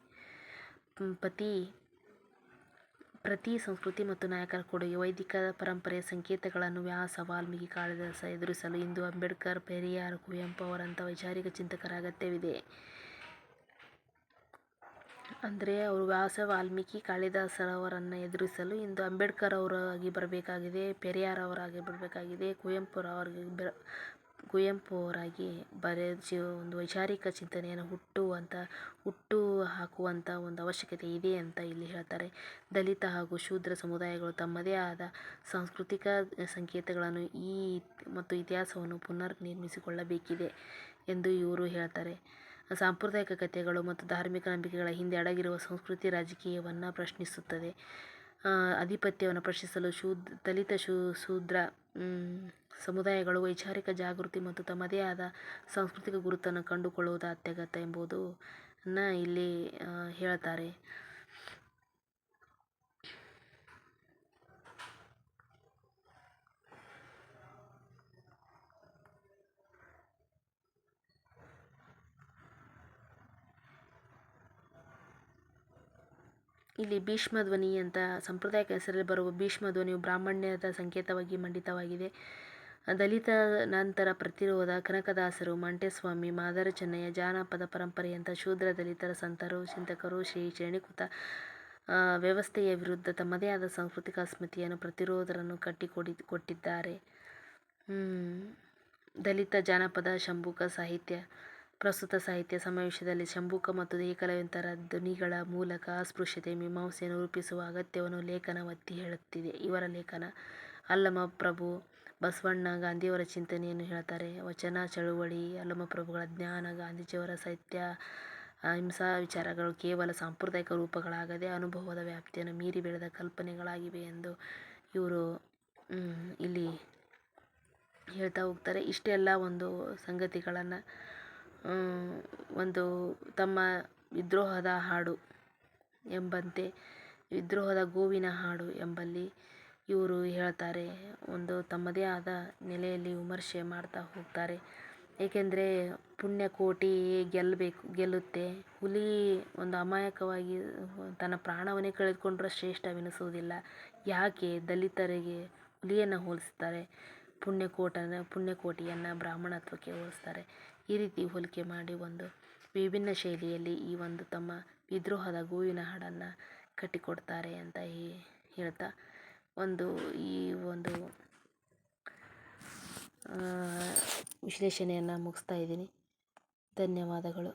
[SPEAKER 1] ಪ್ರತಿ ಸಂಸ್ಕೃತಿ ಮತ್ತು ನಾಯಕರ ಕೊಡುಗೆ. ವೈದಿಕ ಪರಂಪರೆಯ ಸಂಕೇತಗಳನ್ನು ವ್ಯಾಸ, ವಾಲ್ಮೀಕಿ, ಕಾಳಿದಾಸ ಎದುರಿಸಲು ಇಂದು ಅಂಬೇಡ್ಕರ್, ಪೆರಿಯಾರ್, ಕುವೆಂಪು ಅವರಂಥ ವೈಚಾರಿಕ ಚಿಂತಕರ ಅಗತ್ಯವಿದೆ. ಅಂದರೆ ಅವರು ವ್ಯಾಸ, ವಾಲ್ಮೀಕಿ, ಕಾಳಿದಾಸರವರನ್ನು ಎದುರಿಸಲು ಇಂದು ಅಂಬೇಡ್ಕರ್ ಅವರಾಗಿ ಬರಬೇಕಾಗಿದೆ, ಪೆರಿಯಾರ್ ಅವರಾಗಿ ಬರಬೇಕಾಗಿದೆ, ಕುವೆಂಪು ಅವರಾಗಿ ಒಂದು ವೈಚಾರಿಕ ಚಿಂತನೆಯನ್ನು ಹುಟ್ಟು ಹಾಕುವಂಥ ಒಂದು ಅವಶ್ಯಕತೆ ಇದೆ ಅಂತ ಇಲ್ಲಿ ಹೇಳ್ತಾರೆ. ದಲಿತ ಹಾಗೂ ಶೂದ್ರ ಸಮುದಾಯಗಳು ತಮ್ಮದೇ ಆದ ಸಾಂಸ್ಕೃತಿಕ ಸಂಕೇತಗಳನ್ನು ಮತ್ತು ಇತಿಹಾಸವನ್ನು ಪುನರ್ ನಿರ್ಮಿಸಿಕೊಳ್ಳಬೇಕಿದೆ ಎಂದು ಇವರು ಹೇಳ್ತಾರೆ. ಸಾಂಪ್ರದಾಯಿಕ ಕಥೆಗಳು ಮತ್ತು ಧಾರ್ಮಿಕ ನಂಬಿಕೆಗಳ ಹಿಂದೆ ಅಡಗಿರುವ ಸಂಸ್ಕೃತಿ ರಾಜಕೀಯವನ್ನು ಪ್ರಶ್ನಿಸುತ್ತದೆ. ಆಧಿಪತ್ಯವನ್ನು ಪ್ರಶ್ನಿಸಲು ದಲಿತ ಶೂದ್ರ ಸಮುದಾಯಗಳು ವೈಚಾರಿಕ ಜಾಗೃತಿ ಮತ್ತು ತಮ್ಮದೇ ಆದ ಸಾಂಸ್ಕೃತಿಕ ಗುರುತನ್ನು ಕಂಡುಕೊಳ್ಳುವುದು ಅತ್ಯಗತ್ಯ ಎಂಬುದನ್ನು ಇಲ್ಲಿ ಹೇಳ್ತಾರೆ. ಇಲ್ಲಿ ಭೀಷ್ಮಧ್ವನಿ ಅಂತ ಸಾಂಪ್ರದಾಯಿಕ ಹೆಸರಲ್ಲಿ ಬರುವ ಭೀಷ್ಮಧ್ವನಿಯು ಬ್ರಾಹ್ಮಣ್ಯದ ಸಂಕೇತವಾಗಿ ಮಂಡಿತವಾಗಿದೆ. ದಲಿತ ನಂತರ ಪ್ರತಿರೋಧ, ಕನಕದಾಸರು, ಮಂಟೇಸ್ವಾಮಿ, ಮಾದಾರ ಚೆನ್ನಯ್ಯ, ಜಾನಪದ ಪರಂಪರೆಯಂಥ ಶೂದ್ರ ದಲಿತರ ಸಂತರು, ಚಿಂತಕರು ಶ್ರೇಣೀಕೃತ ವ್ಯವಸ್ಥೆಯ ವಿರುದ್ಧ ತಮ್ಮದೇ ಆದ ಸಾಂಸ್ಕೃತಿಕ ಅಸ್ಮಿತೆಯನ್ನು ಪ್ರತಿರೋಧರನ್ನು ಕೊಟ್ಟಿದ್ದಾರೆ. ದಲಿತ ಜಾನಪದ ಶಂಭುಕ ಸಾಹಿತ್ಯ ಪ್ರಸ್ತುತ ಸಾಹಿತ್ಯ ಸಮಾವೇಶದಲ್ಲಿ ಶಂಭುಕ ಮತ್ತು ಏಕಲವ್ಯಂತರ ಧ್ವನಿಗಳ ಮೂಲಕ ಅಸ್ಪೃಶ್ಯತೆ ಮೀಮಾಂಸೆಯನ್ನು ರೂಪಿಸುವ ಅಗತ್ಯವನ್ನು ಲೇಖನ ಒತ್ತಿ ಹೇಳುತ್ತಿದೆ. ಇವರ ಲೇಖನ ಅಲ್ಲಮಪ್ರಭು ಬಸವಣ್ಣ ಗಾಂಧಿಯವರ ಚಿಂತನೆಯನ್ನು ಹೇಳ್ತಾರೆ. ವಚನ ಚಳುವಳಿ ಅಲ್ಲಮಪ್ರಭುಗಳ ಜ್ಞಾನ, ಗಾಂಧೀಜಿಯವರ ಸತ್ಯ ಅಹಿಂಸಾ ವಿಚಾರಗಳು ಕೇವಲ ಸಾಂಪ್ರದಾಯಿಕ ರೂಪಗಳಾಗದೆ ಅನುಭವದ ವ್ಯಾಪ್ತಿಯನ್ನು ಮೀರಿ ಬೆಳೆದ ಕಲ್ಪನೆಗಳಾಗಿವೆ ಎಂದು ಇವರು ಇಲ್ಲಿ ಹೇಳ್ತಾ ಹೋಗ್ತಾರೆ. ಇಷ್ಟೆಲ್ಲ ಒಂದು ಸಂಗತಿಗಳನ್ನು ಒಂದು ತಮ್ಮ ವಿದ್ರೋಹದ ಹಾಡು ಎಂಬಂತೆ ವಿದ್ರೋಹದ ಗೋವಿನ ಹಾಡು ಎಂಬಲ್ಲಿ ಇವರು ಹೇಳ್ತಾರೆ. ಒಂದು ತಮ್ಮದೇ ಆದ ನೆಲೆಯಲ್ಲಿ ವಿಮರ್ಶೆ ಮಾಡ್ತಾ ಹೋಗ್ತಾರೆ. ಏಕೆಂದರೆ ಪುಣ್ಯಕೋಟಿ ಗೆಲ್ಲುತ್ತೆ. ಹುಲಿ ಒಂದು ಅಮಾಯಕವಾಗಿ ತನ್ನ ಪ್ರಾಣವನ್ನೇ ಕಳೆದುಕೊಂಡ್ರೂ ಶ್ರೇಷ್ಠವೆನಿಸುವುದಿಲ್ಲ. ಯಾಕೆ ದಲಿತರಿಗೆ ಹುಲಿಯನ್ನು ಹೋಲಿಸ್ತಾರೆ, ಪುಣ್ಯಕೋಟಿಯನ್ನು ಬ್ರಾಹ್ಮಣತ್ವಕ್ಕೆ ಹೋಲಿಸ್ತಾರೆ. ಈ ರೀತಿ ಹೋಲಿಕೆ ಮಾಡಿ ಒಂದು ವಿಭಿನ್ನ ಶೈಲಿಯಲ್ಲಿ ಈ ಒಂದು ತಮ್ಮ ವಿದ್ರೋಹದ ಗೋವಿನ ಹಾಡನ್ನು ಕಟ್ಟಿಕೊಡ್ತಾರೆ ಅಂತ ಹೇಳ್ತಾ ಈ ಒಂದು ವಿಶ್ಲೇಷಣೆಯನ್ನು ಮುಗಿಸ್ತಾ ಇದ್ದೀನಿ. ಧನ್ಯವಾದಗಳು.